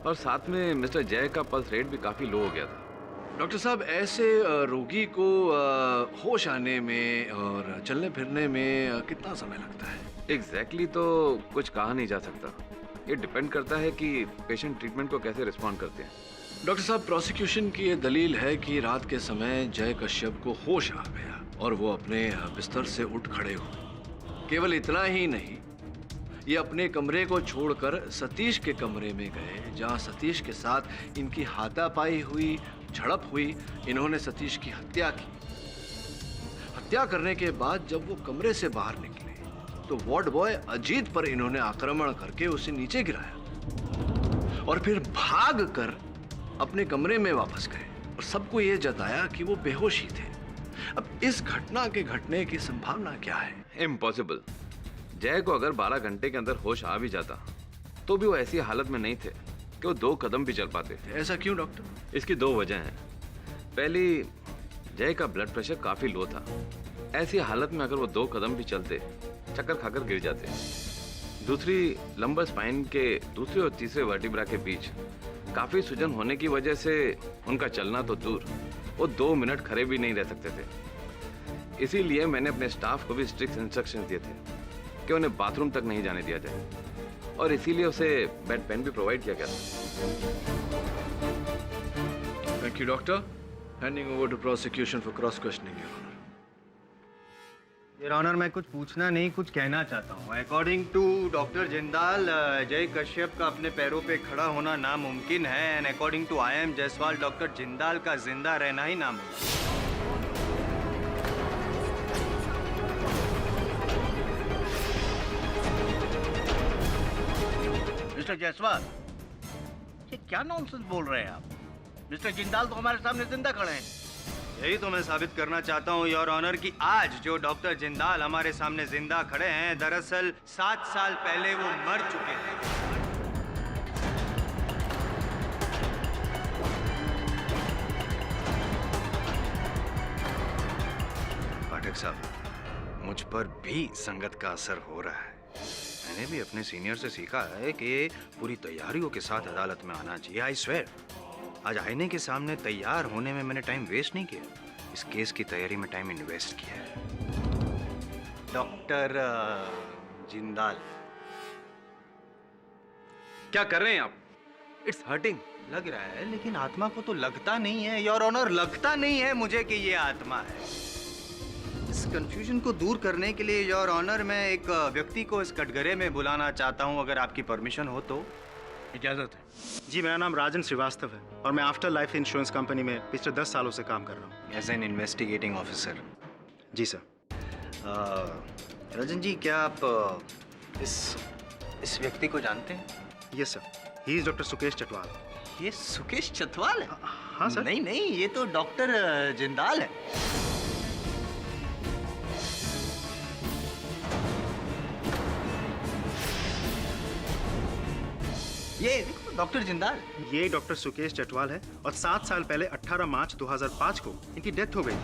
Speaker 1: और साथ में मिस्टर जय का पल्स रेट भी काफी लो हो गया था।
Speaker 8: डॉक्टर साहब, ऐसे रोगी को होश आने में और चलने फिरने में कितना समय लगता है?
Speaker 1: एग्जैक्टली तो कुछ कहा नहीं जा सकता। ये डिपेंड करता है कि पेशेंट ट्रीटमेंट को कैसे रिस्पॉन्ड करते हैं।
Speaker 8: डॉक्टर साहब, प्रोसिक्यूशन की ये दलील है कि रात के समय जय कश्यप को होश आ गया और वो अपने बिस्तर से उठ खड़े हुए। केवल इतना ही नहीं, ये अपने कमरे को छोड़कर सतीश के कमरे में गए, जहां सतीश के साथ इनकी हाथापाई हुई, झड़प हुई। इन्होंने सतीश की हत्या की। हत्या करने के बाद जब वो कमरे से बाहर निकले तो वार्ड बॉय अजीत पर इन्होंने आक्रमण करके उसे नीचे गिराया और फिर भाग कर अपने कमरे में वापस गए और सबको ये जताया कि वो बेहोश ही थे। अब इस घटना के घटने की संभावना क्या है?
Speaker 1: इम्पॉसिबल। जय को अगर 12 घंटे के अंदर होश आ भी जाता तो भी वो ऐसी हालत में नहीं थे कि वो 2 कदम भी चल पाते।
Speaker 8: ऐसा क्यों डॉक्टर?
Speaker 1: इसकी 2 वजह हैं। पहली, जय का ब्लड प्रेशर काफी लो था। ऐसी हालत में अगर वो 2 कदम भी चलते चक्कर खाकर गिर जाते। दूसरी, लंबर स्पाइन के दूसरे और तीसरे वर्टिब्रा के बीच काफी सूजन होने की वजह से उनका चलना तो दूर, वो 2 मिनट खड़े भी नहीं रह सकते थे। इसीलिए मैंने अपने स्टाफ को भी स्ट्रिक्ट इंस्ट्रक्शंस दिए थे कि उन्हें बाथरूम तक नहीं जाने दिया जाए और इसीलिए उसे बेड पेन भी प्रोवाइड किया गया था।
Speaker 8: Thank you doctor. Handing over to prosecution for cross questioning your honour.
Speaker 10: Your honour, मैं कुछ पूछना नहीं, कुछ कहना चाहता हूँ। अकॉर्डिंग टू डॉक्टर जिंदाल, जय कश्यप का अपने पैरों पे खड़ा होना नामुमकिन है, and according to IM Jaiswal, doctor Jindal का जिंदा रहना ही नामुमकिन।
Speaker 14: मिस्टर जायसवाल, ये क्या नॉनसेंस बोल रहे हैं आप? मिस्टर जिंदाल तो हमारे सामने जिंदा खड़े हैं।
Speaker 10: यही तो मैं साबित करना चाहता हूँ योर ऑनर कि आज जो डॉक्टर जिंदाल हमारे सामने जिंदा खड़े हैं, दरअसल 7 साल पहले वो मर चुके थे। पाठक साहब, मुझ पर भी संगत का असर हो रहा है। मैंने भी अपने सीनियर से सीखा है कि पूरी तैयारियों के साथ अदालत में आना चाहिए। आई स्वेयर, आज आईने के सामने तैयार होने में मैंने टाइम वेस्ट नहीं किया, इस केस की तैयारी में टाइम इन्वेस्ट किया है। डॉक्टर जिंदाल,
Speaker 1: क्या कर रहे हैं आप?
Speaker 10: इट्स हर्टिंग लग रहा है, लेकिन आत्मा को तो लगता नहीं है योर ऑनर, लगता नहीं है मुझे कि ये आत्मा है। इस कंफ्यूजन को दूर करने के लिए योर ऑनर, मैं एक व्यक्ति को इस कटघरे में बुलाना चाहता हूँ, अगर आपकी परमिशन हो तो।
Speaker 13: इजाजत है जी। मेरा नाम राजन श्रीवास्तव है और मैं आफ्टर लाइफ इंश्योरेंस कंपनी में पिछले 10 सालों से काम कर रहा हूँ।
Speaker 10: As an investigating officer?
Speaker 13: जी सर।
Speaker 10: राजन जी, क्या आप इस व्यक्ति को जानते हैं?
Speaker 13: Yes sir, he is doctor Sukesh Chatwal.
Speaker 10: ये सुकेश चटवाल है?
Speaker 13: हाँ सर।
Speaker 10: नहीं नहीं, ये तो डॉक्टर जिंदाल है। ये देखो डॉक्टर जिंदाल।
Speaker 13: ये डॉक्टर सुकेश चटवाल है और 7 साल पहले 18 मार्च 2005 को इनकी डेथ हो गई।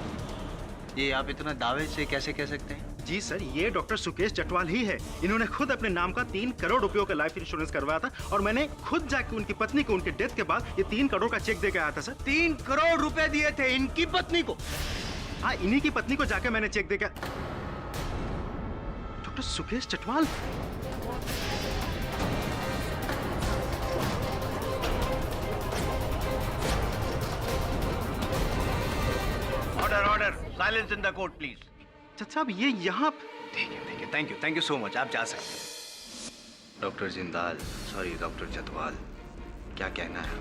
Speaker 10: ये आप इतना दावे से कैसे कह सकते हैं?
Speaker 13: जी सर, ये डॉक्टर सुकेश चटवाल ही है। इन्होंने खुद अपने नाम का 3 करोड़ रुपयों का लाइफ इंश्योरेंस करवाया था और मैंने खुद जाके उनकी पत्नी को उनकी डेथ के बाद ये 3 करोड़ का चेक दे के आया था सर।
Speaker 10: 3 करोड़ रुपए दिए थे इनकी पत्नी को?
Speaker 13: हाँ, इन्हीं की पत्नी को जाके मैंने चेक दे के। Doctor Sukesh Chatwal.
Speaker 14: Order, silence in the court please.
Speaker 13: जज साहब, ये यहाँ।
Speaker 10: ठीक है, थैंक यू सो मच, आप जा सकते हैं। Doctor Jindal, sorry doctor Chatwal, क्या कहना है?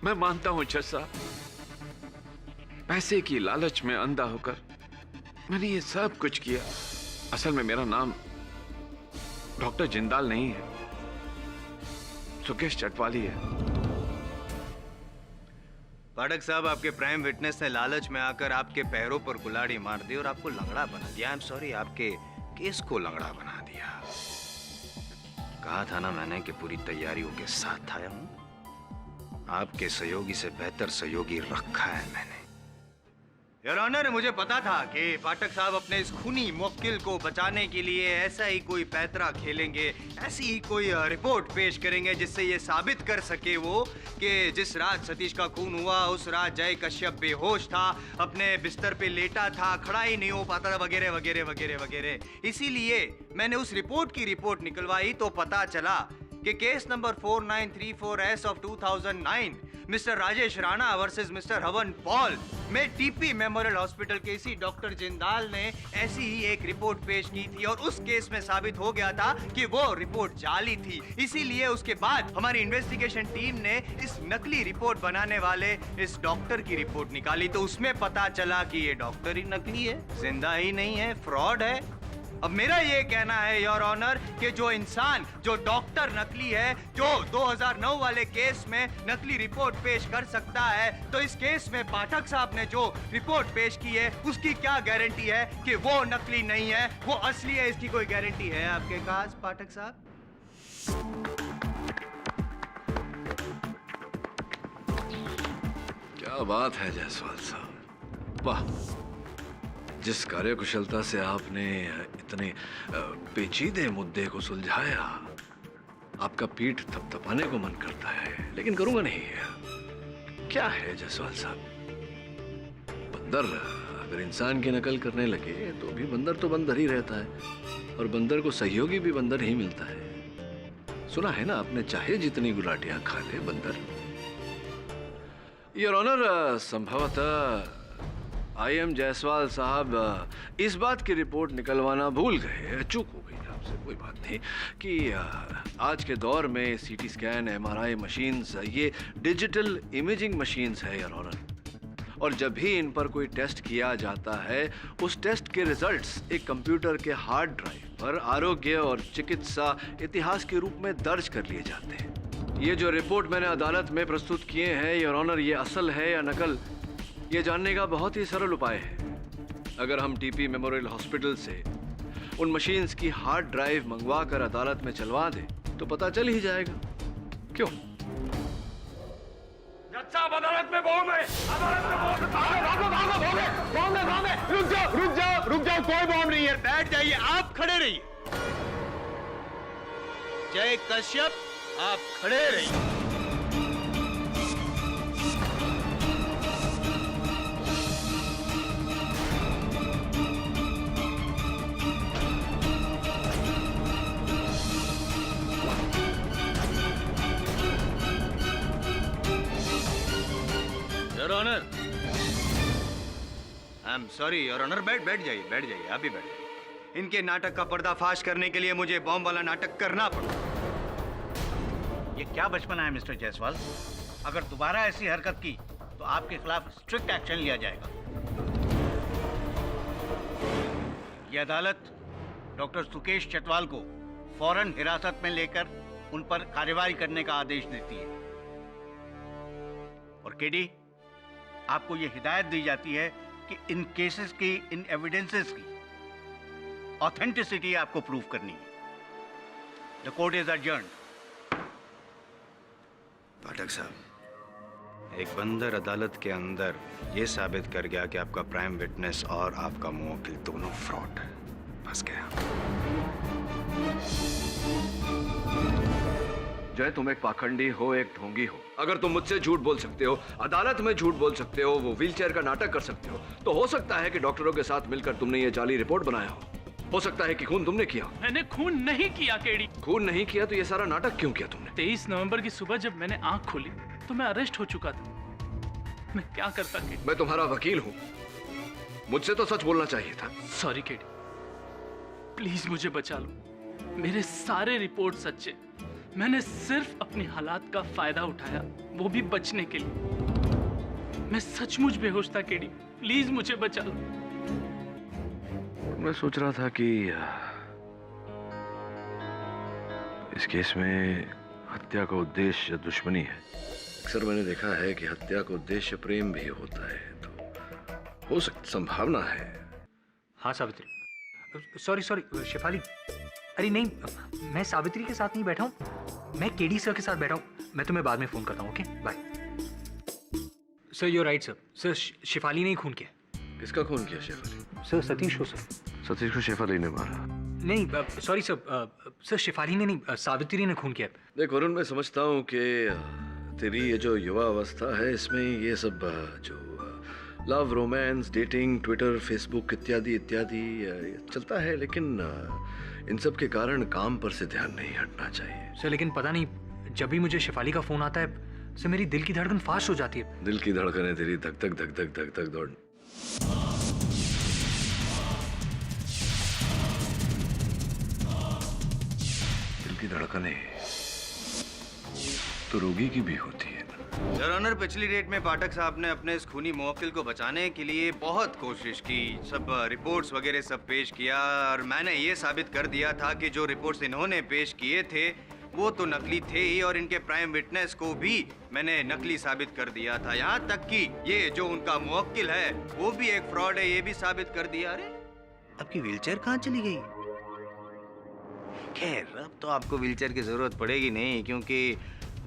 Speaker 1: मैं मानता हूं जज साहब, पैसे की लालच में अंधा होकर मैंने ये सब कुछ किया। असल में मेरा नाम डॉक्टर जिंदाल नहीं है, सुकेश चटवाल ही है।
Speaker 10: पाठक साहब, आपके प्राइम विटनेस ने लालच में आकर आपके पैरों पर कुल्हाड़ी मार दी और आपको लंगड़ा बना दिया। आई एम सॉरी, आपके केस को लंगड़ा बना दिया। कहा था ना मैंने कि पूरी तैयारियों के साथ आया हूं। आपके सहयोगी से बेहतर सहयोगी रखा है मैंने। योर ऑनर, मुझे पता था कि पाठक साहब अपने इस खूनी मुवक्किल को बचाने के लिए ऐसा ही कोई पैतरा खेलेंगे, ऐसी ही कोई रिपोर्ट पेश करेंगे जिससे ये साबित कर सके वो कि जिस रात सतीश का खून हुआ उस रात जय कश्यप बेहोश था, अपने बिस्तर पे लेटा था, खड़ा ही नहीं हो पाता था, वगैरह वगैरह वगैरह वगैरह। इसीलिए मैंने उस रिपोर्ट की रिपोर्ट निकलवाई तो पता चला कि case number 4934S of 2009 mister Rajesh Rana versus mister हवन पॉल में टीपी मेमोरियल हॉस्पिटल के इसी डॉक्टर जिंदाल ने ऐसी ही एक रिपोर्ट पेश की थी और उस केस में साबित हो गया था कि वो रिपोर्ट जाली थी। इसीलिए उसके बाद हमारी इन्वेस्टिगेशन टीम ने इस नकली रिपोर्ट बनाने वाले इस डॉक्टर की रिपोर्ट निकाली, तो उसमें पता चला कि ये डॉक्टर ही नकली है, जिंदा ही नहीं है, फ्रॉड है। अब मेरा ये कहना है योर ऑनर कि जो इंसान, जो डॉक्टर नकली है, जो 2009 वाले केस में नकली रिपोर्ट पेश कर सकता है, तो इस केस में पाठक साहब ने जो रिपोर्ट पेश की है उसकी क्या गारंटी है कि वो नकली नहीं है, वो असली है? इसकी कोई गारंटी है आपके पास पाठक साहब?
Speaker 8: क्या बात है जायसवाल साहब, वाह! जिस कार्यकुशलता से आपने इतने पेचीदे मुद्दे को सुलझाया, आपका पीठ थपथपाने को मन करता है, लेकिन करूंगा नहीं। क्या है जायसवाल साहब, बंदर अगर इंसान की नकल करने लगे तो भी बंदर तो बंदर ही रहता है, और बंदर को सहयोगी भी बंदर ही मिलता है। सुना है ना आपने, चाहे जितनी गुलाटियां खा ले बंदर। योर ऑनर, संभवतः आई.एम. जायसवाल साहब इस बात की रिपोर्ट निकलवाना भूल गए, चूक हो गई आपसे, कोई बात नहीं, कि आज के दौर में सीटी स्कैन, एमआरआई मशीन्स, ये डिजिटल इमेजिंग मशीन्स है योर ऑनर, और जब भी इन पर कोई टेस्ट किया जाता है उस टेस्ट के रिजल्ट्स एक कंप्यूटर के हार्ड ड्राइव पर आरोग्य और चिकित्सा इतिहास के रूप में दर्ज कर लिए जाते हैं। ये जो रिपोर्ट मैंने अदालत में प्रस्तुत किए हैं योर ऑनर, ये असल है या नकल, ये जानने का बहुत ही सरल उपाय है। अगर हम टीपी मेमोरियल हॉस्पिटल से उन मशीन्स की हार्ड ड्राइव मंगवा कर अदालत में चलवा दें तो पता चल ही जाएगा। क्यों?
Speaker 15: जज साहब, अदालत में बॉम्ब है, अदालत में बॉम्ब है, भागो भागो भागो, बॉम्ब है, बॉम्ब है। रुक जाओ रुक जाओ रुक जाओ, कोई बॉम्ब नहीं है, बैठ जाइए, आप खड़े रहिए। जय कश्यप, आप खड़े रहिए।
Speaker 10: Your honour, I am sorry your honour, बैठ जाइए, आप भी बैठ जाइए। इनके नाटक का पर्दाफाश करने के लिए मुझे बॉम्ब वाला नाटक करना पड़ा।
Speaker 14: ये क्या बचपना है मिस्टर जायसवाल? अगर दोबारा ऐसी हरकत की तो आपके खिलाफ स्ट्रिक्ट एक्शन लिया जाएगा। ये अदालत डॉक्टर सुकेश चटवाल को फौरन हिरासत में लेकर उन पर कार्रवाई करने का आदेश देती है। और केडी, आपको ये हिदायत दी जाती है कि इन केसेस की, इन एविडेंसेस की ऑथेंटिसिटी आपको प्रूव करनी है। The court is adjourned.
Speaker 10: Pathak साहब, एक बंदर अदालत के अंदर ये साबित कर गया कि आपका प्राइम विटनेस और आपका मुवक्किल दोनों फ्रॉड है। फंस गया।
Speaker 8: जय, तुम एक पाखंडी हो, एक ढोंगी हो। अगर तुम मुझसे झूठ बोल सकते हो, अदालत में झूठ बोल सकते हो, वो व्हीलचेयर का नाटक कर सकते हो, तो हो सकता है कि डॉक्टरों के साथ मिलकर तुमने ये जाली रिपोर्ट बनाया हो सकता है कि खून तुमने किया।
Speaker 7: मैंने खून नहीं किया केडी।
Speaker 8: खून नहीं किया तो ये सारा नाटक क्यों किया तुमने?
Speaker 7: 23 नवंबर की सुबह जब मैंने आंख खोली तो मैं अरेस्ट हो चुका था। मैं क्या करता केडी?
Speaker 8: मैं तुम्हारा वकील हूँ, मुझसे तो सच बोलना चाहिए था।
Speaker 7: सॉरी केडी, प्लीज मुझे बचा लो। मेरे सारे रिपोर्ट सच्चे। मैंने सिर्फ अपनी हालात का फायदा उठाया, वो भी बचने के लिए। मैं सचमुच बेहोश था केडी, प्लीज मुझे बचा लो।
Speaker 8: मैं सोच रहा था कि इस केस में हत्या का उद्देश्य दुश्मनी है। अक्सर मैंने देखा है कि हत्या का उद्देश्य प्रेम भी होता है, तो हो सकती संभावना है।
Speaker 16: हाँ सावित्री, सॉरी शेफाली, अरे नहीं, मैं सावित्री के साथ नहीं बैठा हूँ, मैं केडी सर के साथ बैठा हूँ। मैं तुम्हें बाद में फोन करता हूँ, okay bye. Sir you right sir, Shefali ने ही खून किया।
Speaker 8: किसका खून किया शेफाली?
Speaker 16: सर सतीश को।
Speaker 8: सतीश को शेफाली ने मारा?
Speaker 16: नहीं सॉरी सर, शेफाली ने नहीं, सावित्री ने खून किया।
Speaker 8: देख वरुण, मैं समझता हूँ कि तेरी ये जो युवा अवस्था है, इसमें ये सब जो love, romance, dating, Twitter, Facebook इत्यादि इत्यादि चलता है, लेकिन इन सब के कारण काम पर से ध्यान नहीं हटना चाहिए।
Speaker 16: सर लेकिन पता नहीं, जब भी मुझे शेफाली का फोन आता है से मेरी दिल की धड़कन फास्ट हो जाती है।
Speaker 8: दिल की धड़कनें तेरी धक धक धक धक धक धक दौड़। दिल की धड़कनें तो रोगी की भी होती है।
Speaker 10: योर ऑनर, पिछली डेट में पाठक साहब ने अपने इस खूनी मुवक्किल को बचाने के लिए बहुत कोशिश की, सब रिपोर्ट्स वगैरह सब पेश किया और मैंने ये साबित कर दिया था कि जो रिपोर्ट्स इन्होंने पेश किए थे वो तो नकली थे ही और इनके प्राइम विटनेस को भी मैंने नकली साबित कर दिया था। यहाँ तक कि ये जो उनका मुवक्किल है वो भी एक फ्रॉड है, ये भी साबित कर दिया। अरे आपकी व्हीलचेयर कहाँ चली गई? खैर, अब तो आपको व्हीलचेयर की जरूरत पड़ेगी नहीं, क्योंकि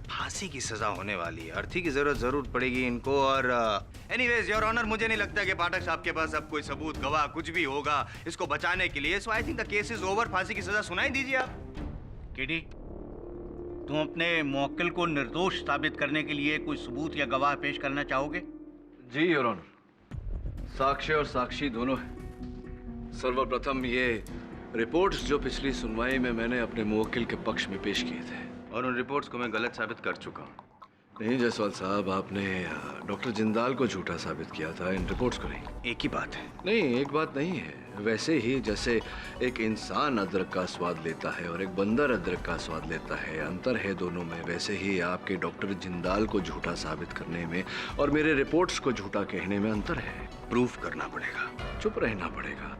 Speaker 10: फांसी की सजा होने वाली है। अर्थी की जरूरत जरूर पड़ेगी इनको। और एनीवेज योर ऑनर, मुझे नहीं लगता कि पाठक साहब के पास अब कोई सबूत, गवाह कुछ भी होगा इसको बचाने के लिए। So I think the case is over. फांसी की सजा सुनाई दीजिए आप।
Speaker 14: केडी, तुम अपने मुवक्किल को निर्दोष साबित करने के लिए कोई सबूत या गवाह पेश करना चाहोगे?
Speaker 8: जी योर ऑनर, साक्ष्य और साक्षी दोनों हैं। सर्वप्रथम ये रिपोर्ट्स जो पिछली सुनवाई में मैंने अपने मुवक्किल के पक्ष में पेश किए थे,
Speaker 10: और उन रिपोर्ट्स को मैं गलत साबित कर चुका हूँ।
Speaker 8: नहीं जायसवाल साहब, आपने डॉक्टर जिंदाल को झूठा साबित किया था, इन रिपोर्ट्स को नहीं।
Speaker 10: एक ही बात है।
Speaker 8: नहीं, एक बात नहीं है। वैसे ही जैसे एक इंसान अदरक का स्वाद लेता है और एक बंदर अदरक का स्वाद लेता है, अंतर है दोनों में, वैसे ही आपके डॉक्टर जिंदाल को झूठा साबित करने में और मेरे रिपोर्ट्स को झूठा कहने में अंतर है।
Speaker 10: प्रूफ करना पड़ेगा,
Speaker 8: चुप रहना पड़ेगा।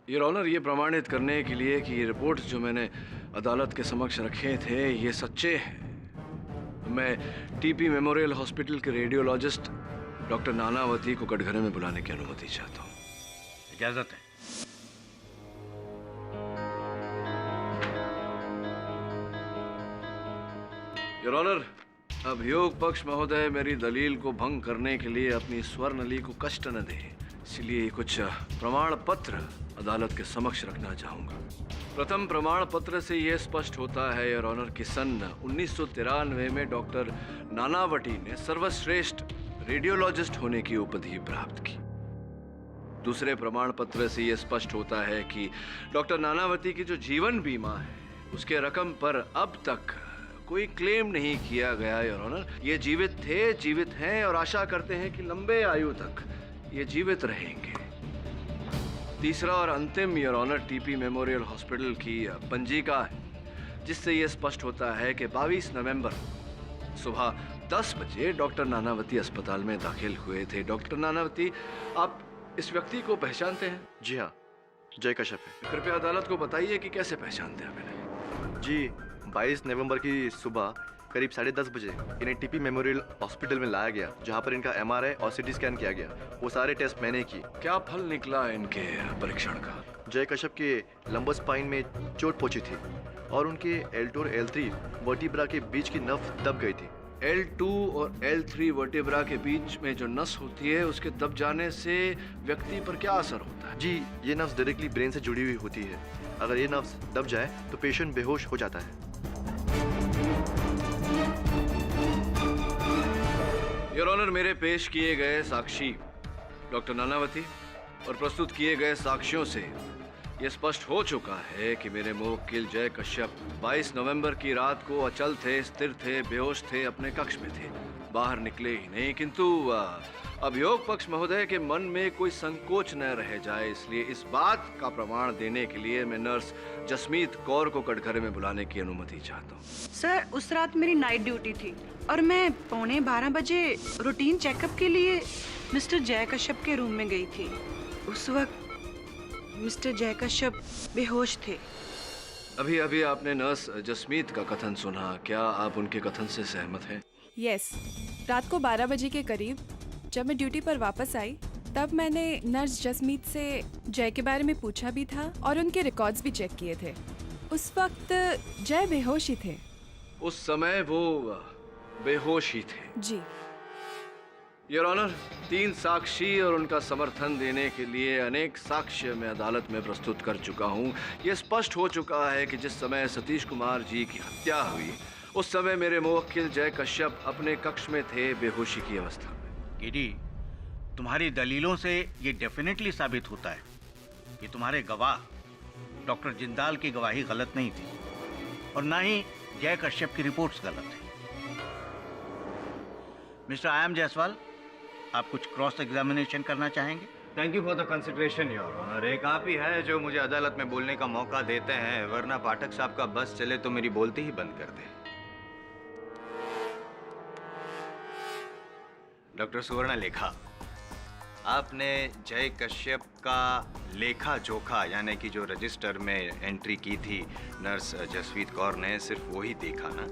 Speaker 8: योर ऑनर, ये प्रमाणित करने के लिए कि ये रिपोर्ट्स जो मैंने अदालत के समक्ष रखे थे ये सच्चे हैं, मैं टीपी मेमोरियल हॉस्पिटल के रेडियोलॉजिस्ट डॉक्टर नानावती को कटघरे में बुलाने की अनुमति चाहता हूँ।
Speaker 14: इजाजत है।
Speaker 8: योर ऑनर, अभियोग पक्ष महोदय मेरी दलील को भंग करने के लिए अपनी स्वर्णली को कष्ट न दे, इसलिए कुछ प्रमाण पत्र अदालत के समक्ष रखना चाहूंगा। प्रथम प्रमाण पत्र से यह स्पष्ट होता है योर ऑनर कि सन 1993 में डॉक्टर नानावटी ने सर्वश्रेष्ठ रेडियोलॉजिस्ट होने की उपाधि प्राप्त की। दूसरे प्रमाण पत्र से यह स्पष्ट होता है कि डॉक्टर नानावती की जो जीवन बीमा है उसके रकम पर अब तक कोई क्लेम नहीं किया गया योर ऑनर। ये जीवित थे, जीवित हैं और आशा करते हैं कि लंबे आयु तक ये जीवित रहेंगे। तीसरा और अंतिम your honour TP memorial hospital की पंजिका है, जिससे यह स्पष्ट होता है कि 22 नवंबर सुबह 10 बजे डॉक्टर नानावती अस्पताल में दाखिल हुए थे। डॉक्टर नानावती, आप इस व्यक्ति को पहचानते हैं?
Speaker 17: जी हाँ, जय कश्यप है।
Speaker 8: कृपया अदालत को बताइए कि कैसे पहचानते हैं मैंने।
Speaker 17: जी, 22 नवंबर की सुबह करीब 10:30 बजे इन्हें टीपी मेमोरियल हॉस्पिटल में लाया गया, जहां पर इनका MRI और CT स्कैन किया गया। वो सारे टेस्ट मैंने किए।
Speaker 8: क्या फल निकला इनके परीक्षण का?
Speaker 17: जय कश्यप के लंबर स्पाइन में चोट पहुंची थी और उनके L2 और L3 वर्टिब्रा के बीच की नस दब गई थी।
Speaker 8: L2 और L3 वर्टिब्रा के बीच में जो नस होती है उसके दब जाने से व्यक्ति पर क्या असर होता है?
Speaker 17: जी, ये नस डायरेक्टली ब्रेन से जुड़ी हुई होती है। अगर ये नस दब जाए तो पेशेंट बेहोश हो जाता है।
Speaker 8: योर ऑनर, मेरे पेश किए गए साक्षी डॉक्टर नानावती और प्रस्तुत किए गए साक्ष्यों से यह स्पष्ट हो चुका है कि मेरे मुवक्किल जय कश्यप 22 नवंबर की रात को अचल थे, स्थिर थे, बेहोश थे, अपने कक्ष में थे, बाहर निकले ही नहीं। किंतु अभियोग पक्ष महोदय के मन में कोई संकोच न रह जाए, इसलिए इस बात का प्रमाण देने के लिए मैं नर्स जसमीत कौर को कटघरे में बुलाने की अनुमति चाहता हूँ।
Speaker 6: सर, उस रात मेरी नाइट ड्यूटी थी और मैं 11:15 बजे रूटीन चेकअप के लिए मिस्टर जय कश्यप के रूम में गई थी। उस वक्त मिस्टर जय कश्यप बेहोश थे।
Speaker 8: अभी अभी आपने नर्स जसमीत का कथन सुना, क्या आप उनके कथन से सहमत हैं?
Speaker 3: यस, रात को 12 बजे के करीब जब मैं ड्यूटी पर वापस आई तब मैंने नर्स जसमीत से जय के बारे में पूछा भी था और उनके रिकॉर्ड्स भी चेक किए थे। उस वक्त जय बेहोश ही थे।
Speaker 8: उस समय वो बेहोश ही थे?
Speaker 3: जी
Speaker 8: योर ऑनर, 3 साक्षी और उनका समर्थन देने के लिए अनेक साक्ष्य मैं अदालत में प्रस्तुत कर चुका हूँ। यह स्पष्ट हो चुका है कि जिस समय सतीश कुमार जी की हत्या हुई उस समय मेरे मुवक्किल जय कश्यप अपने कक्ष में थे, बेहोशी की अवस्था में।
Speaker 14: केडी, तुम्हारी दलीलों से ये डेफिनेटली साबित होता है कि तुम्हारे गवाह डॉक्टर जिंदाल की गवाही गलत नहीं थी और ना ही जय कश्यप की रिपोर्ट्स गलत है। मिस्टर आई एम जायसवाल, आप कुछ क्रॉस एग्जामिनेशन करना चाहेंगे?
Speaker 10: Thank you for the consideration your honour. एक आप ही है जो मुझे अदालत में बोलने का मौका देते हैं, वरना पाठक साहब का बस चले तो मेरी बोलती ही बंद कर दे। डॉक्टर सुवर्ण लेखा, आपने जय कश्यप का लेखा जोखा यानी कि जो रजिस्टर में एंट्री की थी नर्स जसवीत कौर ने, सिर्फ वही देखा ना?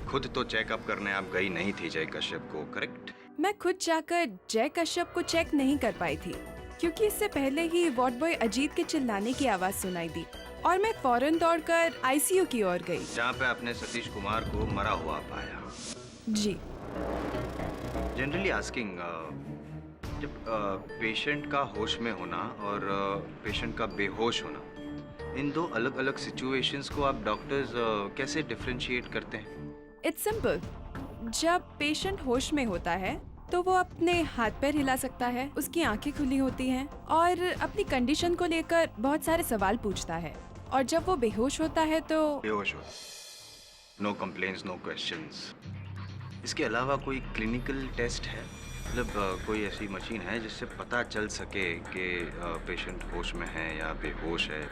Speaker 10: खुद तो चेकअप करने आप गई नहीं थी जय कश्यप को, करेक्ट?
Speaker 3: मैं खुद जाकर जय कश्यप को चेक नहीं कर पाई थी क्योंकि इससे पहले ही वार्ड बॉय अजीत के चिल्लाने की आवाज सुनाई दी और मैं फौरन दौड़कर आईसीयू की ओर गई,
Speaker 10: जहाँ पे आपने सतीश कुमार को मरा हुआ पाया।
Speaker 3: जी।
Speaker 10: जनरली आस्किंग, जब पेशेंट का होश में होना और पेशेंट का बेहोश होना, इन दो अलग अलग सिचुएशंस को आप डॉक्टर्स कैसे डिफरेंशिएट करते हैं?
Speaker 3: It's simple. जब पेशेंट होश में होता है तो वो अपने हाथ पैर हिला सकता है, उसकी आंखें खुली होती हैं और अपनी कंडीशन को लेकर बहुत सारे सवाल पूछता है, और जब वो बेहोश होता है तो
Speaker 10: बेहोश हो, नो कंप्लेंट्स, नो क्वेश्चंस। इसके अलावा कोई क्लिनिकल टेस्ट है, मतलब कोई ऐसी मशीन है जिससे पता चल सके कि पेशेंट होश में है या बेहोश है?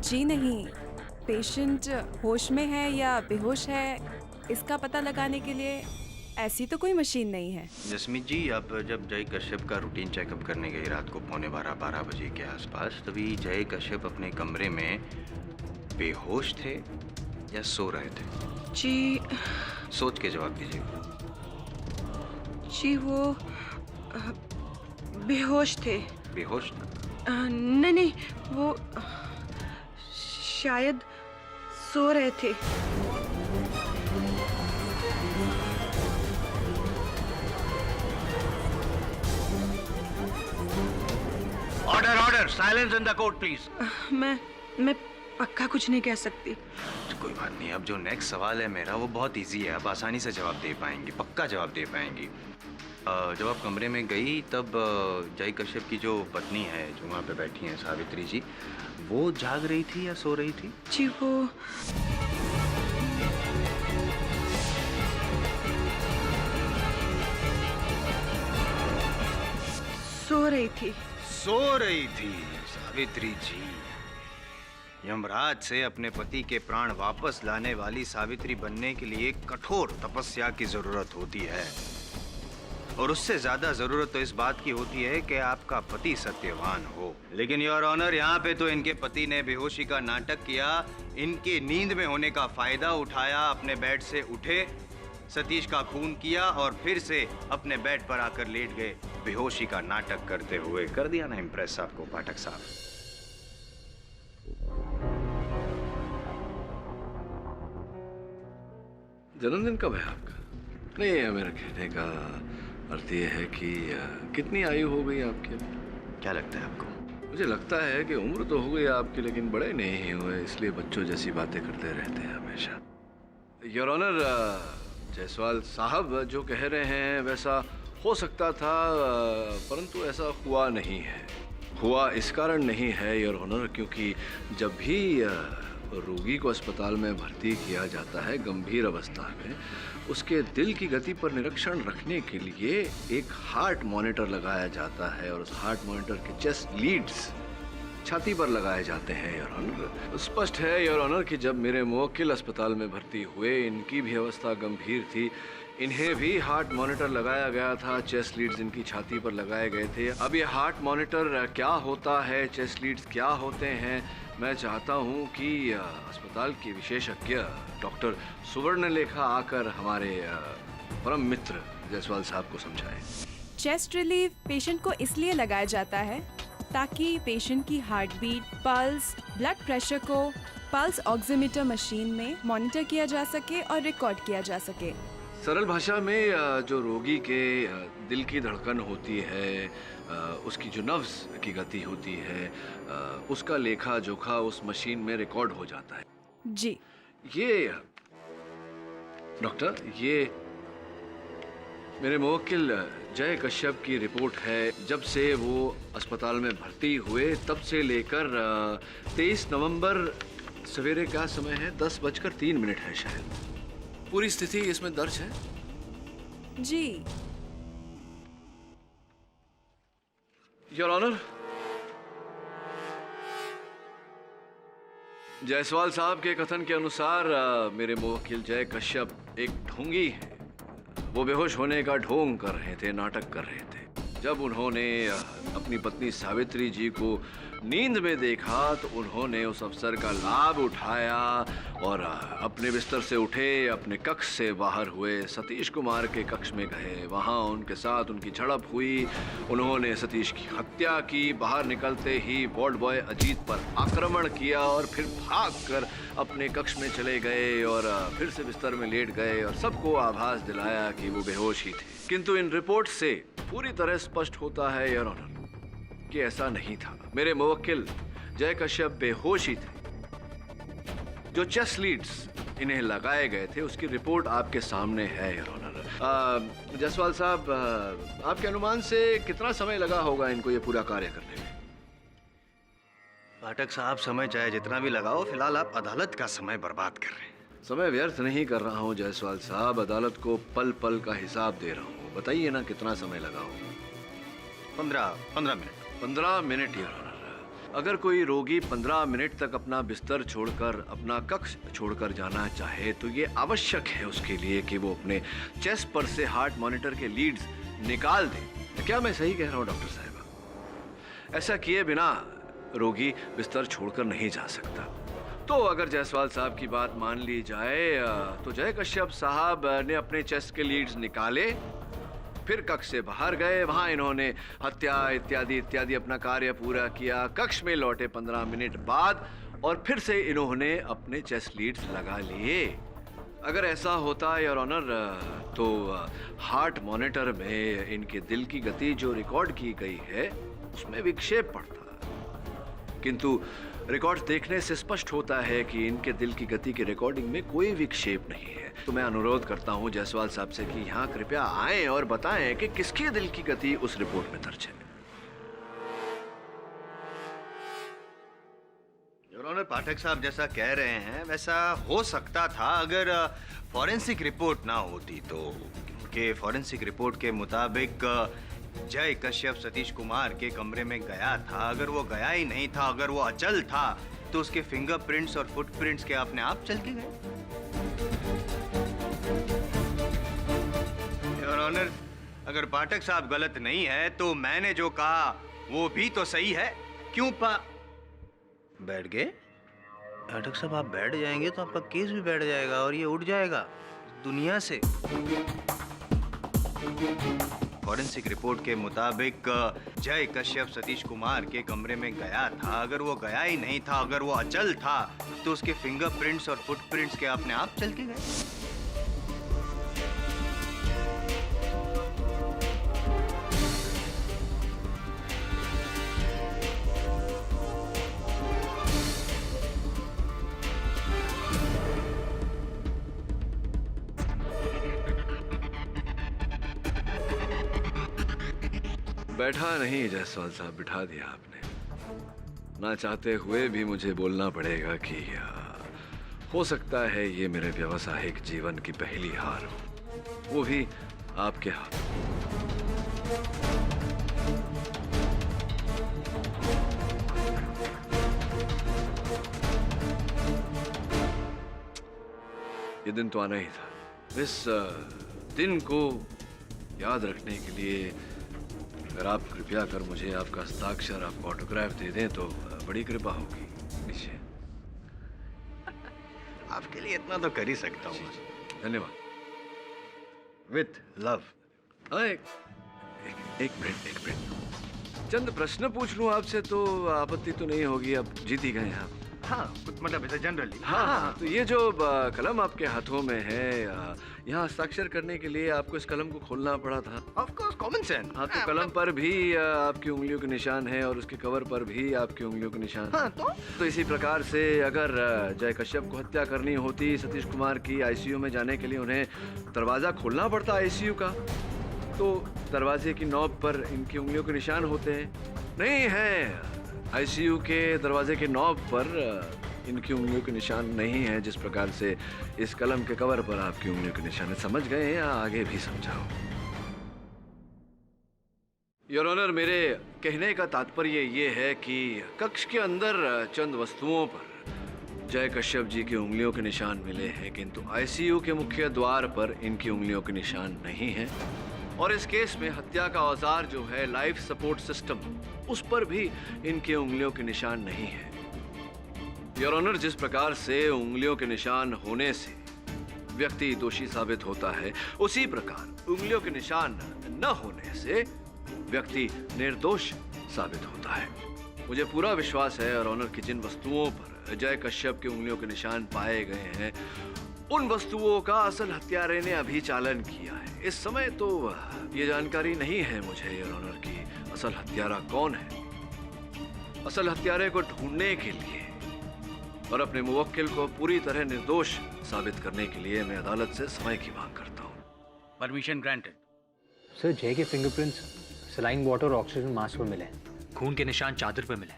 Speaker 3: जी नहीं, पेशेंट होश में है या बेहोश है इसका पता लगाने के लिए ऐसी तो कोई मशीन नहीं है।
Speaker 10: जसमीत जी, आप जब जय कश्यप का रूटीन चेकअप करने गई रात को 11:15 बजे के आसपास, तभी जय कश्यप अपने कमरे में बेहोश थे या सो रहे थे?
Speaker 6: जी
Speaker 10: सोच के जवाब दीजिए।
Speaker 6: जी वो बेहोश थे।
Speaker 10: बेहोश?
Speaker 6: नहीं, वो शायद सो रहे थे।
Speaker 14: Order, silence in the court please.
Speaker 6: मैं पक्का कुछ नहीं कह सकती।
Speaker 10: कोई बात नहीं, अब जो नेक्स्ट सवाल है मेरा वो बहुत इजी है, आप आसानी से जवाब दे पाएंगी, पक्का जवाब दे पाएंगी। जब आप कमरे में गई तब जय कश्यप की जो पत्नी है जो वहाँ पे बैठी हैं, सावित्री जी, वो जाग रही थी या सो रही थी?
Speaker 6: जी वो सो रही थी।
Speaker 10: सो रही थी सावित्री जी। यमराज से अपने पति के प्राण वापस लाने वाली सावित्री बनने के लिए कठोर तपस्या की जरूरत होती है, और उससे ज्यादा जरूरत तो इस बात की होती है कि आपका पति सत्यवान हो। लेकिन योर ऑनर, यहाँ पे तो इनके पति ने बेहोशी का नाटक किया, इनके नींद में होने का फायदा उठाया, अपने बेड से उठे, सतीश का खून किया और फिर से अपने बेड पर आकर लेट गए बेहोशी का नाटक करते हुए। कर दिया ना इम्प्रेस आपको पाठक साहब?
Speaker 8: जन्मदिन कब है आपका? नहीं, मेरा कहने का अर्थ ये है कि कितनी आयु हो गई आपकी?
Speaker 10: क्या लगता है आपको?
Speaker 8: मुझे लगता है कि उम्र तो हो गई आपकी, लेकिन बड़े नहीं हुए, इसलिए बच्चों जैसी बातें करते रहते हैं हमेशा। योर ऑनर, जायसवाल साहब जो कह रहे हैं वैसा हो सकता था, परंतु ऐसा हुआ नहीं है। हुआ इस कारण नहीं है योर ऑनर, क्योंकि जब भी रोगी को अस्पताल में भर्ती किया जाता है गंभीर अवस्था में, उसके दिल की गति पर निरीक्षण रखने के लिए एक हार्ट मॉनिटर लगाया जाता है, और उस हार्ट मॉनिटर के चेस्ट लीड्स छाती पर लगाए जाते हैं योर ऑनर। स्पष्ट है योर ऑनर कि जब मेरे मुवक्किल अस्पताल में भर्ती हुए, इनकी भी अवस्था गंभीर थी, इन्हें भी हार्ट मॉनिटर लगाया गया था, चेस्ट लीड्स इनकी छाती पर लगाए गए थे। अब ये हार्ट मॉनिटर क्या होता है, चेस्ट लीड्स क्या होते हैं, मैं चाहता हूं कि अस्पताल के विशेषज्ञ डॉक्टर सुवर्ण लेखा आकर हमारे परम मित्र जायसवाल साहब को समझाएं।
Speaker 3: चेस्ट रिलीफ पेशेंट को इसलिए लगाया जाता है ताकि पेशेंट की heart beat, pulse, blood pressure को पल्स ऑक्सीमीटर मशीन में मॉनिटर किया जा सके और रिकॉर्ड किया जा सके।
Speaker 8: सरल भाषा में जो रोगी के दिल की धड़कन होती है, उसकी जो नर्व्स की गति होती है, उसका लेखा जोखा उस मशीन में रिकॉर्ड हो जाता है।
Speaker 3: जी।
Speaker 8: ये डॉक्टर, ये मेरे मुवक्किल जय कश्यप की रिपोर्ट है। जब से वो अस्पताल में भर्ती हुए तब से लेकर 23 नवंबर सवेरे का समय है, 10:03 है शायद। पूरी स्थिति इसमें दर्ज है?
Speaker 3: जी।
Speaker 8: योर ऑनर, जायसवाल साहब के कथन के अनुसार मेरे मुवक्किल जय कश्यप एक ढोंगी है। वो बेहोश होने का ढोंग कर रहे थे, नाटक कर रहे थे। जब उन्होंने अपनी पत्नी सावित्री जी को नींद में देखा तो उन्होंने उस अवसर का लाभ उठाया और अपने बिस्तर से उठे, अपने कक्ष से बाहर हुए, सतीश कुमार के कक्ष में गए। वहाँ उनके साथ उनकी झड़प हुई। उन्होंने सतीश की हत्या की। बाहर निकलते ही वार्ड बॉय अजीत पर आक्रमण किया और फिर भागकर अपने कक्ष में चले गए और फिर से बिस्तर में लेट गए और सबको आभास दिलाया कि वो बेहोश ही थे। किंतु इन रिपोर्ट से पूरी तरह स्पष्ट होता है योर ऑनर कि ऐसा नहीं था। मेरे मुवक्किल जय कश्यप बेहोश ही थे। जो चेस्ट लीड्स इन्हें लगाए गए थे उसकी रिपोर्ट आपके सामने है योर ऑनर। जायसवाल साहब, आपके अनुमान से कितना समय लगा होगा इनको ये पूरा कार्य करने में?
Speaker 10: पाठक साहब, समय चाहे जितना भी लगाओ, फिलहाल आप अदालत का समय बर्बाद कर रहे हैं।
Speaker 8: समय व्यर्थ नहीं कर रहा हूँ जायसवाल साहब, अदालत को पल पल का हिसाब दे रहा हूँ। बताइए ना कितना समय लगा होगा?
Speaker 10: 15 मिनट।
Speaker 8: 15 minute your honour. अगर कोई रोगी 15 मिनट तक अपना बिस्तर छोड़कर, अपना कक्ष छोड़कर जाना चाहे तो ये आवश्यक है उसके लिए कि वो अपने चेस्ट पर से हार्ट मॉनिटर के लीड्स निकाल दे। क्या मैं सही कह रहा हूँ डॉक्टर साहिबा? ऐसा किए बिना रोगी बिस्तर छोड़कर नहीं जा सकता। तो अगर जायसवाल साहब की बात मान ली जाए तो जय कश्यप साहब ने अपने चेस्ट के लीड्स निकाले, फिर कक्ष से बाहर गए। वहां इन्होंने हत्या इत्यादि इत्यादि अपना कार्य पूरा किया। कक्ष में लौटे 15 मिनट बाद और फिर से इन्होंने अपने चेस्ट लीड्स लगा लिए। अगर ऐसा होता योर ऑनर तो हार्ट मॉनिटर में इनके दिल की गति जो रिकॉर्ड की गई है उसमें विक्षेप पड़ता, किंतु रिकॉर्ड्स देखने से स्पष्ट होता है कि इनके दिल की गति की रिकॉर्डिंग में कोई विक्षेप नहीं है। तो मैं अनुरोध करता हूं जायसवाल साहब से कि यहाँ कृपया आएं और बताएं कि किसके दिल की गति उस रिपोर्ट में दर्ज है।
Speaker 10: योर ऑनर, पाठक साहब जैसा कह रहे हैं वैसा हो सकता था अगर फॉरेंसिक रिपोर्ट ना होती तो। क्योंकि फॉरेंसिक रिपोर्ट के मुताबिक जय कश्यप सतीश कुमार के कमरे में गया था। अगर वो गया ही नहीं था, अगर वो अचल था, तो उसके फिंगरप्रिंट्स और फुटप्रिंट्स के अपने आप चल के गए। योर ऑनर, अगर पाठक साहब गलत नहीं है तो मैंने जो कहा वो भी तो सही है। क्यों बैठ गए? पाठक साहब, आप बैठ जाएंगे तो आपका केस भी बैठ जाएगा और ये उठ जाएगा दुनिया से। फॉरेंसिक रिपोर्ट के मुताबिक जय कश्यप सतीश कुमार के कमरे में गया था। अगर वो गया ही नहीं था, अगर वो अचल था, तो उसके फिंगरप्रिंट्स और फुटप्रिंट्स के अपने आप चल के गए।
Speaker 8: बैठा नहीं जायसवाल साहब, बिठा दिया आपने। ना चाहते हुए भी मुझे बोलना पड़ेगा कि हो सकता है ये मेरे व्यावसायिक जीवन की पहली हार हो, वो भी आपके हाथ। ये दिन तो आना ही था। इस दिन को याद रखने के लिए अगर आप कृपया कर मुझे आपका हस्ताक्षर, आपका ऑटोग्राफ दे दें तो बड़ी कृपा होगी। निश्चय।
Speaker 10: आपके लिए इतना तो कर ही सकता हूँ।
Speaker 8: धन्यवाद।
Speaker 10: With love.
Speaker 8: एक मिनट। चंद प्रश्न पूछ लूं आपसे तो आपत्ति तो नहीं होगी? आप जीत ही गए आप।
Speaker 10: हाँ, मतलब इसे जनरली।
Speaker 8: हाँ, तो ये जो कलम आपके हाथों में है, यहाँ हस्ताक्षर करने के लिए आपको इस कलम को खोलना पड़ा था।
Speaker 10: Of course, common sense.
Speaker 8: हाँ, तो कलम पर भी आपकी उंगलियों के निशान है और उसके कवर पर भी आपकी उंगलियों के निशान
Speaker 10: हाँ,
Speaker 8: है। तो इसी प्रकार से अगर जय कश्यप को हत्या करनी होती सतीश कुमार की, आईसीयू में जाने के लिए उन्हें दरवाजा खोलना पड़ता आईसीयू का, तो दरवाजे की नॉब पर इनकी उंगलियों के निशान होते हैं। नहीं है, आईसीयू के दरवाजे के नॉब पर इनकी उंगलियों के निशान नहीं है जिस प्रकार से इस कलम के कवर पर आपकी उंगलियों के निशान है। समझ गए या आगे भी समझाओ? योर ऑनर, मेरे कहने का तात्पर्य ये है कि कक्ष के अंदर चंद वस्तुओं पर जय कश्यप जी की उंगलियों के निशान मिले हैं, किंतु आईसीयू के मुख्य द्वार पर इनकी उंगलियों के निशान नहीं हैं। और इस केस में हत्या का औजार जो है लाइफ सपोर्ट सिस्टम, उस पर भी इनके उंगलियों के निशान नहीं है। योर ऑनर, जिस प्रकार से उंगलियों के निशान होने से व्यक्ति दोषी साबित होता है, उसी प्रकार उंगलियों के निशान न होने से व्यक्ति निर्दोष साबित होता है। मुझे पूरा विश्वास है योर ऑनर कि जिन वस्तुओं पर जय कश्यप की उंगलियों के निशान पाए गए हैं, उन वस्तुओं का असल हत्यारे ने अभी चालन किया है। इस समय तो ये जानकारी नहीं है मुझे योर ऑनर की असल हत्यारा कौन है। असल हत्यारे को ढूंढने के लिए और अपने मुवक्किल को पूरी तरह निर्दोष साबित करने के लिए मैं अदालत से समय की मांग करता हूँ।
Speaker 14: Permission granted.
Speaker 16: सर, जय के फिंगरप्रिंट्स सलाइन वाटर और ऑक्सीजन मास्क पर मिले, खून के निशान चादर पर मिले।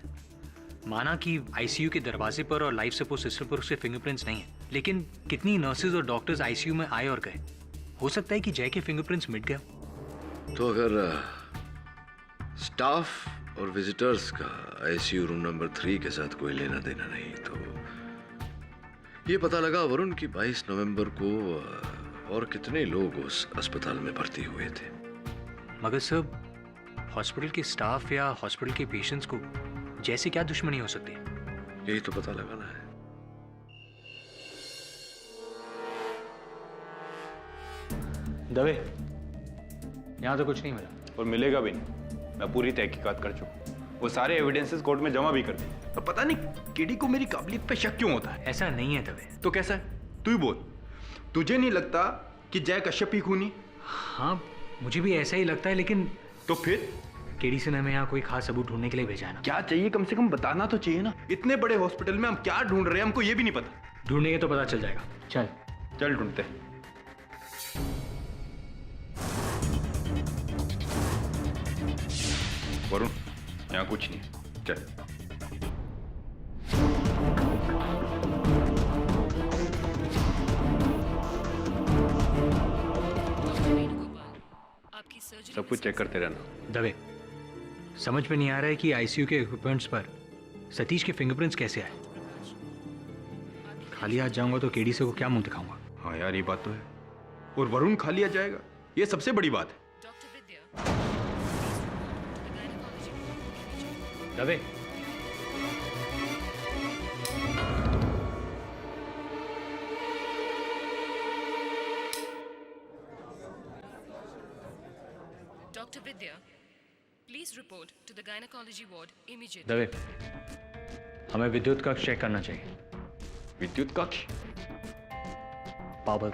Speaker 16: माना कि आईसीयू के दरवाजे पर और लाइफ सपोर्ट सिस्टम पर उसके फिंगरप्रिंट्स नहीं हैं, लेकिन कितनी नर्सेज और डॉक्टर्स आईसीयू में आए और गए, हो सकता है कि जय के फिंगरप्रिंट्स मिट गए।
Speaker 8: तो अगर स्टाफ और विजिटर्स का आईसीयू रूम नंबर 3 के साथ कोई लेना देना नहीं, तो ये पता लगा वरुण की 22 नवंबर को और कितने लोग उस अस्पताल में भर्ती हुए थे।
Speaker 16: मगर सर, हॉस्पिटल के स्टाफ या हॉस्पिटल के पेशेंट्स को जैसे क्या दुश्मनी हो सकती है?
Speaker 8: यही तो पता लगाना है।
Speaker 18: दवे, यहाँ तो कुछ नहीं मिला और मिलेगा भी नहीं। मैं पूरी तहकीकात कर चुका, वो सारे एविडेंसेस कोर्ट में जमा भी कर दिए। अब पता नहीं केडी को मेरी काबिलियत पे शक क्यों होता है।
Speaker 16: ऐसा नहीं है दवे।
Speaker 18: तो कैसा है? तू ही बोल। तुझे नहीं लगता कि जय कश्यप ही खूनी?
Speaker 16: हाँ, मुझे भी ऐसा ही लगता है, लेकिन
Speaker 18: तो फिर
Speaker 16: केडी से ने हमें यहाँ कोई खास सबूत ढूंढने के लिए भेजा है ना।
Speaker 18: क्या चाहिए, कम से कम बताना तो चाहिए ना। इतने बड़े हॉस्पिटल में हम क्या ढूंढ रहे हैं, हमको ये भी नहीं पता।
Speaker 16: ढूंढेंगे तो पता चल जाएगा। चल
Speaker 18: चल ढूंढते। वरुण, यहाँ कुछ नहीं, चल। सब कुछ चेक करते रहना।
Speaker 16: दवे, समझ में नहीं आ रहा है कि आईसीयू के इक्विपमेंट्स पर सतीश के फिंगरप्रिंट्स कैसे आए। खाली हाथ जाऊंगा तो केडी से को क्या मुंह दिखाऊंगा।
Speaker 18: हाँ यार, ये बात तो है। और वरुण खाली आ जाएगा, ये सबसे बड़ी बात है।
Speaker 16: Dave,
Speaker 4: Dr. Vidya, please report to the gynecology ward immediately.
Speaker 16: Dave, हमें विद्युत कक्ष चेक करना चाहिए।
Speaker 18: विद्युत कक्ष?
Speaker 16: पावर।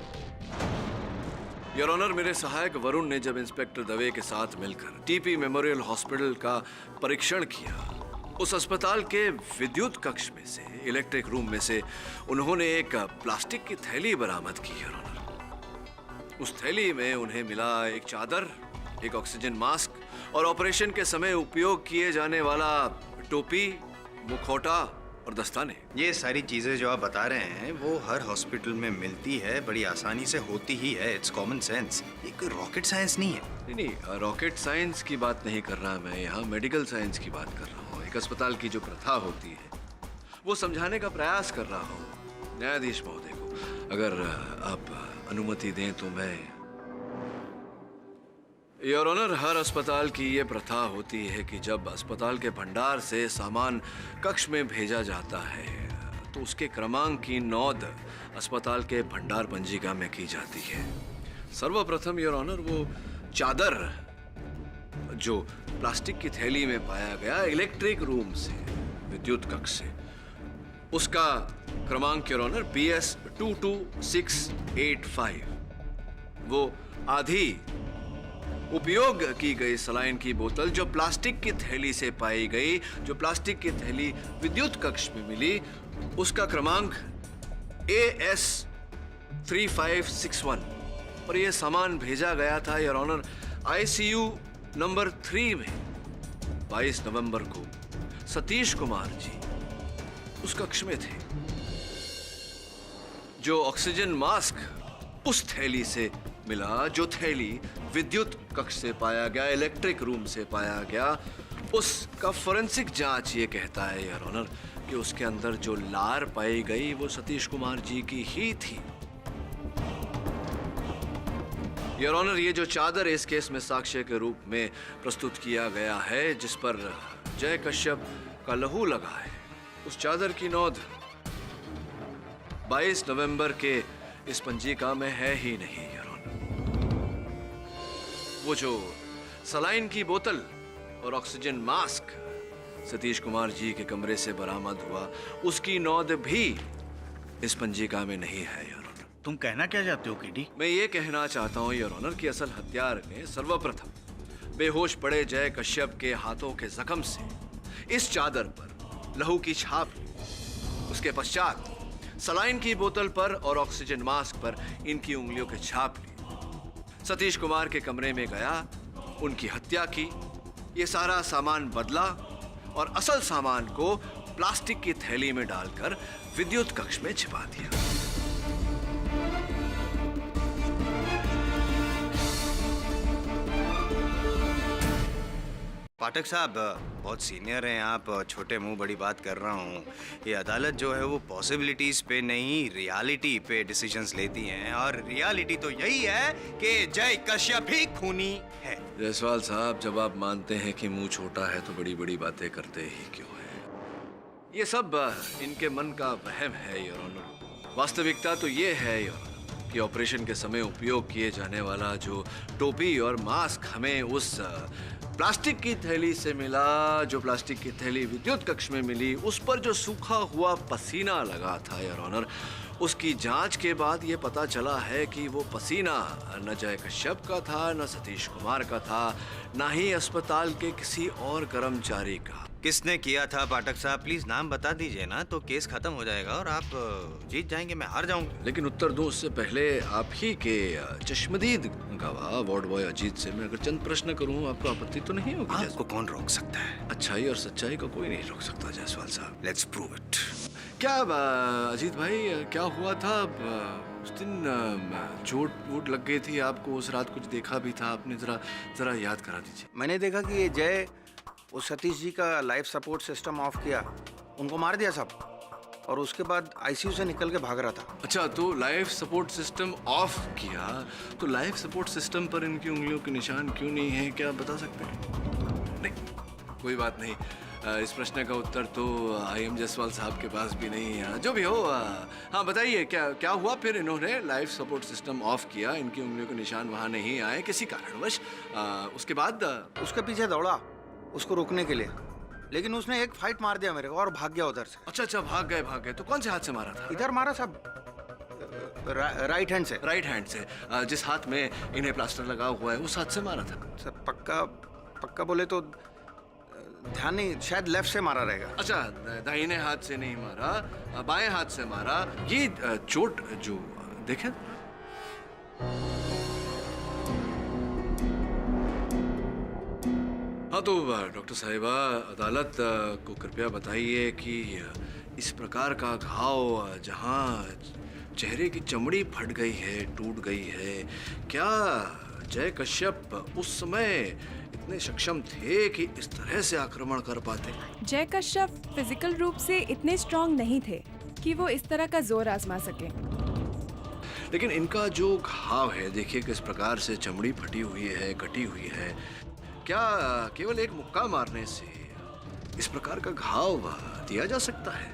Speaker 8: योर ऑनर, मेरे सहायक वरुण ने जब इंस्पेक्टर दवे के साथ मिलकर टीपी मेमोरियल हॉस्पिटल का परीक्षण किया, उस अस्पताल के विद्युत कक्ष में से, इलेक्ट्रिक रूम में से, उन्होंने एक प्लास्टिक की थैली बरामद की। योर ऑनर, उस थैली में उन्हें मिला एक चादर, एक ऑक्सीजन मास्क और ऑपरेशन के समय उपयोग किए जाने वाला टोपी, मुखौटा और दस्ताने।
Speaker 10: ये सारी चीजें जो आप बता रहे हैं वो हर हॉस्पिटल में मिलती है, बड़ी आसानी से होती ही है। इट्स कॉमन सेंस, ये कोई रॉकेट साइंस नहीं है।
Speaker 8: नहीं, रॉकेट साइंस की बात नहीं कर रहा मैं, यहाँ मेडिकल साइंस की बात कर रहा हूँ। एक अस्पताल की जो प्रथा होती है वो समझाने का प्रयास कर रहा हूँ न्यायाधीश महोदय को। अगर आप अनुमति दें तो मैं। योर ऑनर, हर अस्पताल की ये प्रथा होती है कि जब अस्पताल के भंडार से सामान कक्ष में भेजा जाता है तो उसके क्रमांक की नोंद अस्पताल के भंडार पंजिका में की जाती है। सर्वप्रथम योर ऑनर, वो चादर जो प्लास्टिक की थैली में पाया गया इलेक्ट्रिक रूम से, विद्युत कक्ष से, उसका क्रमांक योर ऑनर BS 22685। वो आधी उपयोग की गई सलाइन की बोतल जो प्लास्टिक की थैली से पाई गई, जो प्लास्टिक की थैली विद्युत कक्ष में मिली, उसका क्रमांक AS 3561 और यह सामान भेजा गया था योर ऑनर ICU नंबर 3 में 22 नवंबर को सतीश कुमार जी उस कक्ष में थे। जो ऑक्सीजन मास्क उस थैली से मिला, जो थैली विद्युत कक्ष से पाया गया, इलेक्ट्रिक रूम से पाया गया, उसका फोरेंसिक जांच ये कहता है योर ऑनर कि उसके अंदर जो लार पाई गई वो सतीश कुमार जी की ही थी। योर ऑनर, ये जो चादर इस केस में साक्ष्य के रूप में प्रस्तुत किया गया है, जिस पर जय कश्यप का लहू लगा है, उस चादर की नोंद 22 नवंबर के इस पंजिका में है ही नहीं योर ऑनर। वो जो सलाइन की बोतल और ऑक्सीजन मास्क सतीश कुमार जी के कमरे से बरामद हुआ, उसकी नोंद भी इस पंजिका में नहीं है योर ऑनर।
Speaker 14: तुम कहना क्या चाहते हो केडी?
Speaker 8: मैं ये कहना चाहता हूँ योर ऑनर कि असल हत्यार ने सर्वप्रथम बेहोश पड़े जय कश्यप के हाथों के जख्म से इस चादर पर लहू की छाप ली। उसके पश्चात सलाइन की बोतल पर और ऑक्सीजन मास्क पर इनकी उंगलियों के छाप ली। सतीश कुमार के कमरे में गया, उनकी हत्या की, ये सारा सामान बदला और असल सामान को प्लास्टिक की थैली में डालकर विद्युत कक्ष में छिपा दिया।
Speaker 10: पाठक साहब, बहुत सीनियर हैं आप, छोटे मुंह बड़ी बात कर रहा हूँ। ये अदालत जो है वो पॉसिबिलिटीज पे नहीं, रियलिटी पे डिसीजंस लेती हैं, और रियलिटी तो यही है कि जय कश्यप ही खूनी है।
Speaker 8: जायसवाल साहब, जब आप मानते हैं कि मुंह छोटा है तो बड़ी बड़ी बातें करते ही क्यों हैं? ये सब इनके मन का वहम है योर ऑनर। वास्तविकता तो ये है योर ऑनर कि ऑपरेशन के समय उपयोग किए जाने वाला जो टोपी और मास्क हमें उस प्लास्टिक की थैली से मिला, जो प्लास्टिक की थैली विद्युत कक्ष में मिली, उस पर जो सूखा हुआ पसीना लगा था योर ऑनर, उसकी जांच के बाद ये पता चला है कि वो पसीना न जय कश्यप का था, न सतीश कुमार का था, न ही अस्पताल के किसी और कर्मचारी का।
Speaker 10: किसने किया था पाठक साहब? प्लीज नाम बता दीजिए ना, तो केस खत्म हो जाएगा और आप जीत जाएंगे, मैं हार जाऊंगा।
Speaker 8: लेकिन उत्तर दूं उससे पहले आप ही के चश्मदीद गवाह वार्ड बॉय अजीत से मैं अगर चंद प्रश्न करूं, आपको आपत्ति तो नहीं होगी?
Speaker 10: आपको कौन रोक सकता है?
Speaker 8: अच्छाई और सच्चाई को कोई नहीं रोक सकता जायसवाल साहब।
Speaker 10: Let's prove it.
Speaker 8: क्या अजीत भाई, क्या हुआ था उस दिन? चोट वोट लग गई थी आपको उस रात, कुछ देखा भी था आपने? जरा याद करा दीजिए।
Speaker 12: मैंने देखा कि ये जय वो सतीश जी का लाइफ सपोर्ट सिस्टम ऑफ किया, उनको मार दिया साहब, और उसके बाद आईसीयू से निकल के भाग रहा था।
Speaker 8: अच्छा, तो लाइफ सपोर्ट सिस्टम ऑफ किया, तो लाइफ सपोर्ट सिस्टम पर इनकी उंगलियों के निशान क्यों नहीं है, क्या बता सकते हैं? नहीं, कोई बात नहीं। इस प्रश्न का उत्तर तो IM जायसवाल साहब के पास भी नहीं है। जो भी हो, हाँ बताइए, क्या हुआ फिर? इन्होंने लाइफ सपोर्ट सिस्टम ऑफ किया, इनकी उंगलियों के निशान वहाँ नहीं आए किसी कारणवश। उसके बाद
Speaker 12: उसके पीछे दौड़ा उसको रोकने के लिए, लेकिन उसने एक फाइट मार दिया मेरे को और भाग गया उधर से।
Speaker 8: अच्छा, भाग गए। तो कौन से हाथ से मारा था?
Speaker 12: इधर मारा साहब, राइट हैंड से।
Speaker 8: राइट हैंड से? जिस हाथ में इन्हें प्लास्टर लगा हुआ है उस हाथ से मारा था?
Speaker 12: सर पक्का बोले तो ध्यान नहीं, शायद लेफ्ट से मारा रहेगा।
Speaker 8: अच्छा, दाहिने हाथ से नहीं मारा, बाएं हाथ से मारा। ये चोट जो देखें, हाँ तो डॉक्टर साहिबा, अदालत को कृपया बताइए कि इस प्रकार का घाव जहाँ चेहरे की चमड़ी फट गई है, टूट गई है, क्या जय कश्यप उस समय इतने सक्षम थे कि इस तरह से आक्रमण कर पाते?
Speaker 3: जय कश्यप फिजिकल रूप से इतने स्ट्रांग नहीं थे कि वो इस तरह का जोर आजमा सके।
Speaker 8: लेकिन इनका जो घाव है, देखिए किस प्रकार से चमड़ी फटी हुई है, कटी हुई है। क्या केवल एक मुक्का मारने से इस प्रकार का घाव दिया जा सकता है?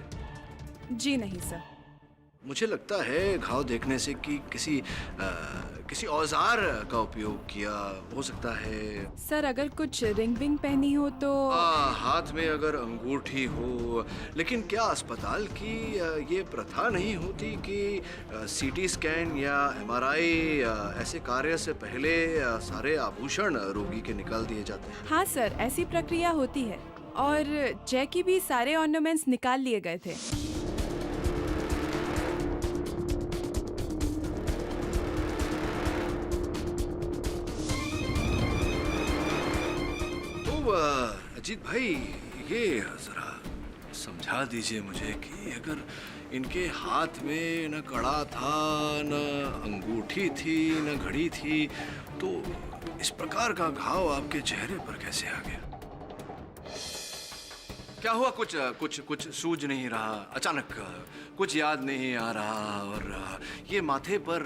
Speaker 3: जी नहीं सर।
Speaker 8: मुझे लगता है घाव देखने से कि किसी औजार का उपयोग किया हो सकता है।
Speaker 3: सर अगर कुछ रिंग विंग पहनी हो तो
Speaker 8: हाथ में अगर अंगूठी हो। लेकिन क्या अस्पताल की ये प्रथा नहीं होती कि CT स्कैन या MRI ऐसे कार्य से पहले सारे आभूषण रोगी के निकाल दिए जाते हैं?
Speaker 3: हाँ सर, ऐसी प्रक्रिया होती है और जय की भी सारे ऑर्नामेंट्स निकाल लिए गए थे।
Speaker 8: अजीत भाई, ये जरा समझा समझा दीजिए मुझे कि अगर इनके हाथ में न कड़ा था, न अंगूठी थी, न घड़ी थी, तो इस प्रकार का घाव आपके चेहरे पर कैसे आ गया? क्या हुआ? कुछ सूझ नहीं रहा, अचानक कुछ याद नहीं आ रहा, और ये माथे पर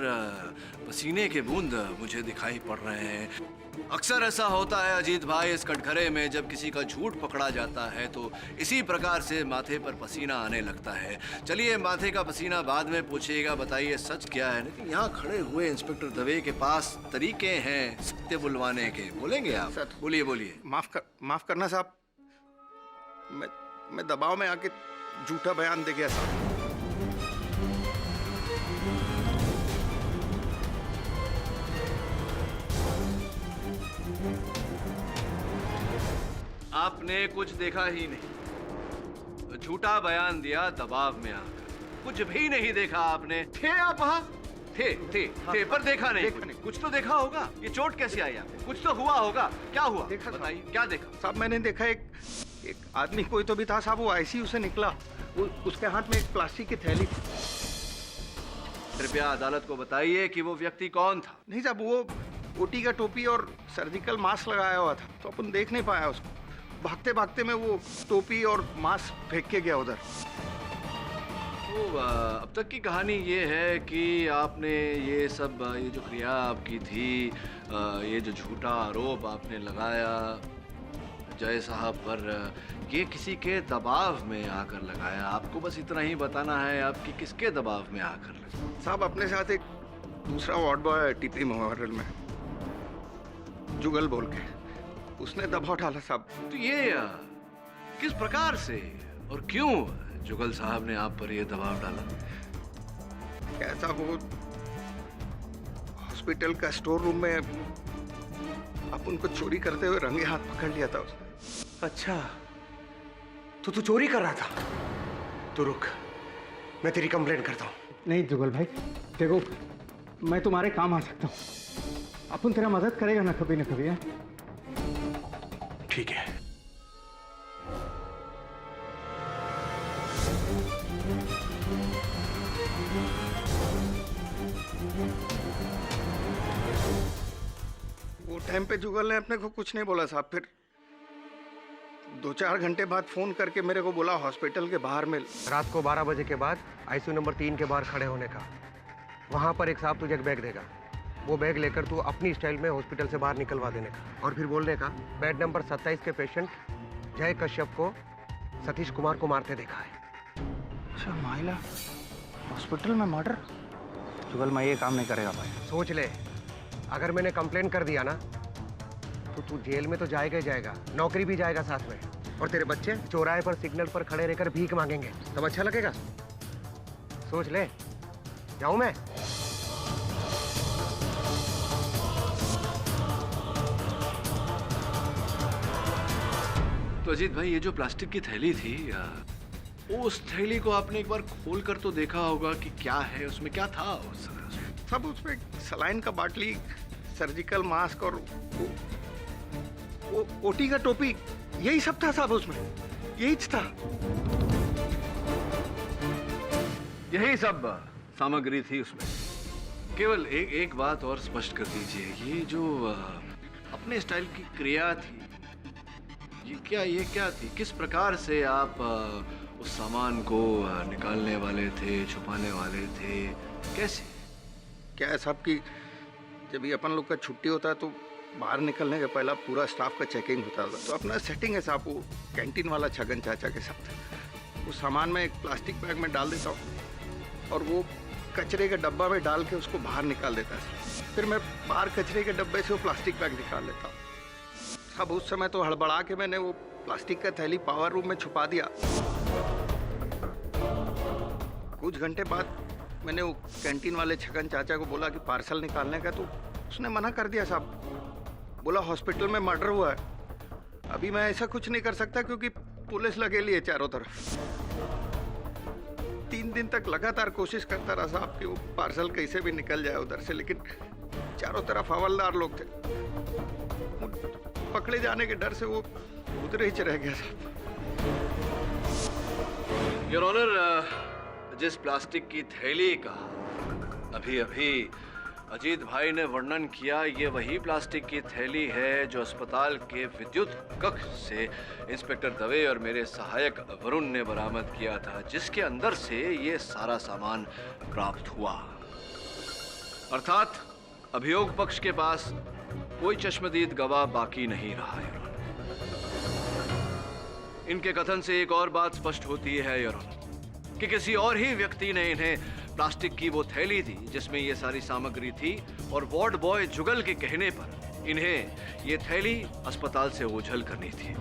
Speaker 8: पसीने के बूंद मुझे दिखाई पड़ रहे हैं। अक्सर ऐसा होता है अजीत भाई इस कटघरे में, जब किसी का झूठ पकड़ा जाता है तो इसी प्रकार से माथे पर पसीना आने लगता है। चलिए, माथे का पसीना बाद में पूछिएगा, बताइए सच क्या है। लेकिन यहाँ खड़े हुए इंस्पेक्टर दवे के पास तरीके हैं सत्य बुलवाने के। बोलेंगे आप?
Speaker 12: सर,
Speaker 8: बोलिए।
Speaker 12: माफ करना साहब, मैं दबाव में आके झूठा बयान दे गया साहब।
Speaker 8: आपने कुछ देखा ही नहीं, झूठा बयान दिया दबाव में आकर। कुछ भी नहीं देखा आपने। थे आप वहाँ? थे पर देखा नहीं। कुछ तो देखा होगा। ये चोट कैसे आई आपको? कुछ तो हुआ होगा। क्या हुआ?
Speaker 12: देखा,
Speaker 8: बताइए, क्या देखा?
Speaker 12: साहब मैंने देखा एक आदमी कोई तो भी था साहब, वो आईसीयू से निकला, उसके हाथ में एक प्लास्टिक की थैली थी।
Speaker 8: कृपया अदालत को बताइए कि वो व्यक्ति कौन था।
Speaker 12: नहीं साहब, वो ओटी का टोपी और सर्जिकल मास्क लगाया हुआ था, तो अपन देख नहीं पाया उसको। भागते भागते में वो टोपी और मास्क फेंक के गया उधर।
Speaker 8: तो अब तक की कहानी ये है कि आपने ये जो क्रिया आपकी थी, ये जो झूठा आरोप आपने लगाया जय साहब पर, ये किसी के दबाव में आकर लगाया। आपको बस इतना ही बताना है आपकी किसके दबाव में आकर लगा।
Speaker 12: साहब अपने साथ एक दूसरा वार्ड बॉय है टीपी मेमोरियल में, जुगल बोल के, उसने दबाव डाला साहब।
Speaker 8: तो ये किस प्रकार से और क्यों जुगल साहब ने आप पर ये दबाव डाला?
Speaker 12: कैसा, वो हॉस्पिटल का स्टोर रूम में अपन को चोरी करते हुए रंगे हाथ पकड़ लिया था उसने।
Speaker 15: अच्छा, तो तू चोरी कर रहा था? तो रुक, मैं तेरी कंप्लेंट करता हूँ।
Speaker 5: नहीं जुगल भाई, देखो मैं तुम्हारे काम आ सकता हूँ, अपन तेरा मदद करेगा ना कभी है?
Speaker 15: ठीक है।
Speaker 12: वो टाइम पे जुगल ने अपने को कुछ नहीं बोला साहब। फिर 2-4 घंटे बाद फोन करके मेरे को बोला हॉस्पिटल के बाहर में।
Speaker 15: रात को 12 बजे के बाद आईसीयू नंबर 3 के बाहर खड़े होने का। वहाँ पर एक साहब तुझे एक बैग देगा, वो बैग लेकर तू अपनी स्टाइल में हॉस्पिटल से बाहर निकलवा देने का, और फिर बोलने का बेड नंबर 27 के पेशेंट जय कश्यप को सतीश कुमार को मारते देखा है।
Speaker 5: अच्छा, महिला हॉस्पिटल में मर्डर? जुगल मैं ये काम नहीं करेगा भाई।
Speaker 15: सोच ले, अगर मैंने कंप्लेन कर दिया ना तो तू जेल में तो जाएगा ही जाएगा, नौकरी भी जाएगा साथ में, और तेरे बच्चे चौराहे पर सिग्नल पर खड़े रहकर भीख मांगेंगे, तब अच्छा लगेगा? सोच ले। जाऊं मैं?
Speaker 8: तो अजीत भाई, ये जो प्लास्टिक की थैली थी, उस थैली को आपने एक बार खोल कर तो देखा होगा कि क्या है उसमें, क्या था उस समय?
Speaker 12: सब उसमें सलाइन का बाटली, सर्जिकल मास्क और वो ओटी का टोपी, यही सब था साहब उसमें, यही था।
Speaker 8: यही सब सामग्री थी उसमें। केवल एक बात और स्पष्ट कर दीजिए, ये जो अपने स्टाइल की क्रिया थी, ये क्या थी? किस प्रकार से आप उस सामान को निकालने वाले थे, छुपाने वाले थे, कैसे?
Speaker 12: क्या है साहब कि जब भी अपन लोग का छुट्टी होता है तो बाहर निकलने के पहला पूरा स्टाफ का चेकिंग होता था। तो अपना सेटिंग है साहब, वो कैंटीन वाला छगन चाचा के साथ उस सामान में एक प्लास्टिक बैग में डाल देता हूँ और वो कचरे के डब्बा में डाल के उसको बाहर निकाल देता है। फिर मैं बाहर कचरे के डब्बे से वो प्लास्टिक बैग निकाल लेता हूँ। अब उस समय तो हड़बड़ा के मैंने वो प्लास्टिक का थैली पावर रूम में छुपा दिया। कुछ घंटे बाद मैंने वो कैंटीन वाले छगन चाचा को बोला कि पार्सल निकालने का, तो उसने मना कर दिया साहब। बोला हॉस्पिटल में मर्डर हुआ है, अभी मैं ऐसा कुछ नहीं कर सकता क्योंकि पुलिस लगेली है चारों तरफ। 3 दिन तक लगातार कोशिश करता रहा साहब कि वो पार्सल कैसे भी निकल जाए उधर से, लेकिन चारों तरफ हवलदार लोग थे। पकड़े जाने के डर से वो उधर ही रह गया साहब।
Speaker 8: योर ऑनर, जिस प्लास्टिक की थैली का अभी अभी अजीत भाई ने वर्णन किया, ये वही प्लास्टिक की थैली है जो अस्पताल के विद्युत कक्ष से इंस्पेक्टर दवे और मेरे सहायक वरुण ने बरामद किया था, जिसके अंदर से ये सारा सामान प्राप्त हुआ। अर्थात अभियोग पक्ष के पास कोई चश्मदीद गवाह बाकी नहीं रहा है। इनके कथन से एक और बात स्पष्ट होती है योर ऑनर, कि किसी और ही व्यक्ति ने इन्हें प्लास्टिक की वो थैली दी जिसमें ये सारी सामग्री थी, और वार्ड बॉय जुगल के कहने पर इन्हें ये थैली अस्पताल से ओझल करनी थी।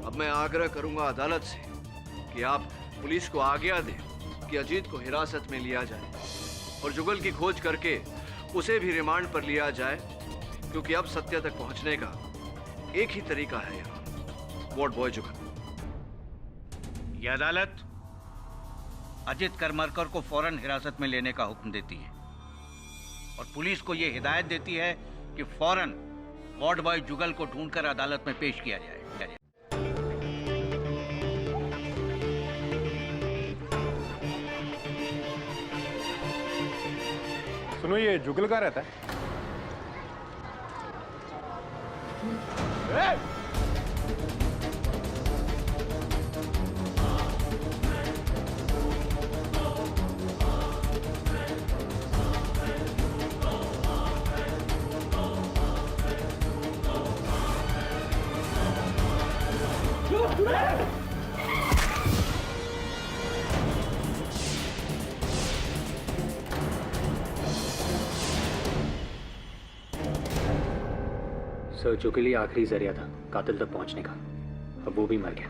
Speaker 8: अब मैं आग्रह करूंगा अदालत से कि आप पुलिस को आज्ञा दें कि अजीत को हिरासत में लिया जाए और जुगल की खोज करके उसे भी रिमांड पर लिया जाए, क्योंकि अब सत्य तक पहुंचने का एक ही तरीका है, वार्ड बॉय जुगल।
Speaker 14: यह अदालत अजित करमरकर को फौरन हिरासत में लेने का हुक्म देती है और पुलिस को यह हिदायत देती है कि फौरन वार्ड बॉय जुगल को ढूंढकर अदालत में पेश किया जाए।
Speaker 18: सुनो, ये जुगल का रहता है?
Speaker 16: सर, जो के लिए आखिरी जरिया था कातिल तक पहुंचने का, अब वो भी मर गया।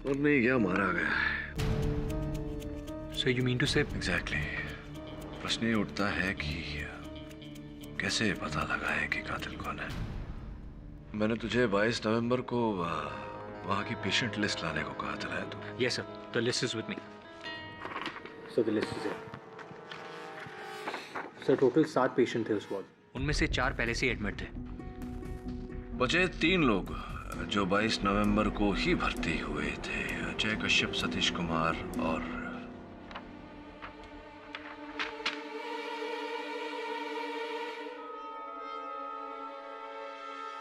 Speaker 8: और नहीं क्या मारा गया है?
Speaker 16: सर, यू मीन टू से?
Speaker 8: एग्जैक्टली। प्रश्न ये उठता है कि कैसे पता लगा है कि कातिल कौन है। मैंने तुझे 22 नवंबर को वहाँ की पेशेंट लिस्ट लाने को कहा था, तो
Speaker 16: yes sir, the list is with me. Sir, the list is here. Sir, total 7 patient थे उस वार्ड, उनमें से 4 पहले से एडमिट थे।
Speaker 8: बचे 3 लोग जो 22 नवंबर को ही भर्ती हुए थे, जय कश्यप, सतीश कुमार और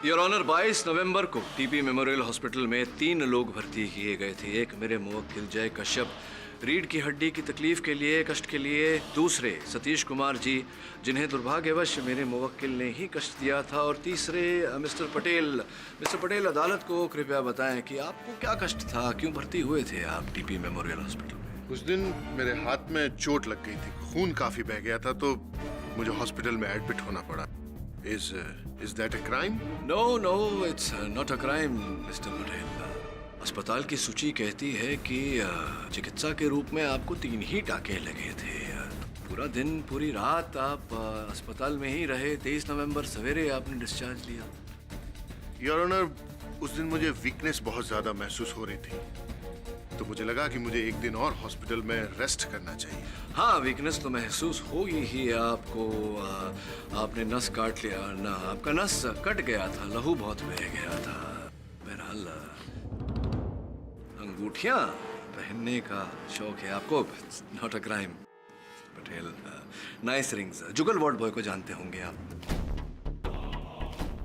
Speaker 8: योर ऑनर, 22 नवंबर को टीपी मेमोरियल हॉस्पिटल में 3 लोग भर्ती किए गए थे। एक मेरे मुवक्किल जय कश्यप, रीढ़ की हड्डी की तकलीफ के लिए, कष्ट के लिए। दूसरे सतीश कुमार जी, जिन्हें दुर्भाग्यवश मेरे मुवक्किल ने ही कष्ट दिया था। और तीसरे मिस्टर पटेल। मिस्टर पटेल, अदालत को कृपया बताएं कि आपको क्या कष्ट था, क्यों भर्ती हुए थे आप टीपी मेमोरियल हॉस्पिटल में?
Speaker 19: उस दिन मेरे हाथ में चोट लग गई थी, खून काफी बह गया था, तो मुझे हॉस्पिटल में एडमिट होना पड़ा। Is that a crime?
Speaker 8: No, it's not a crime, Mr. Patel. अस्पताल की सूची कहती है कि चिकित्सा के रूप में आपको 3 ही टाके लगे थे। पूरा दिन पूरी रात आप अस्पताल में ही रहे। 23 नवंबर सवेरे आपने डिस्चार्ज लिया।
Speaker 19: योर ऑनर, उस दिन मुझे वीकनेस बहुत ज्यादा महसूस हो रही थी, तो मुझे लगा कि मुझे एक दिन और हॉस्पिटल में रेस्ट करना चाहिए।
Speaker 8: हाँ, वीकनेस तो महसूस होगी ही आपको। आपने नस काट लिया ना, आपका नस कट गया था, लहू बहुत बह गया था। बहरहाल अंगूठियां पहनने का शौक है आपको, not a crime Patel. Nice rings. Jugal ward boy को जानते होंगे आप?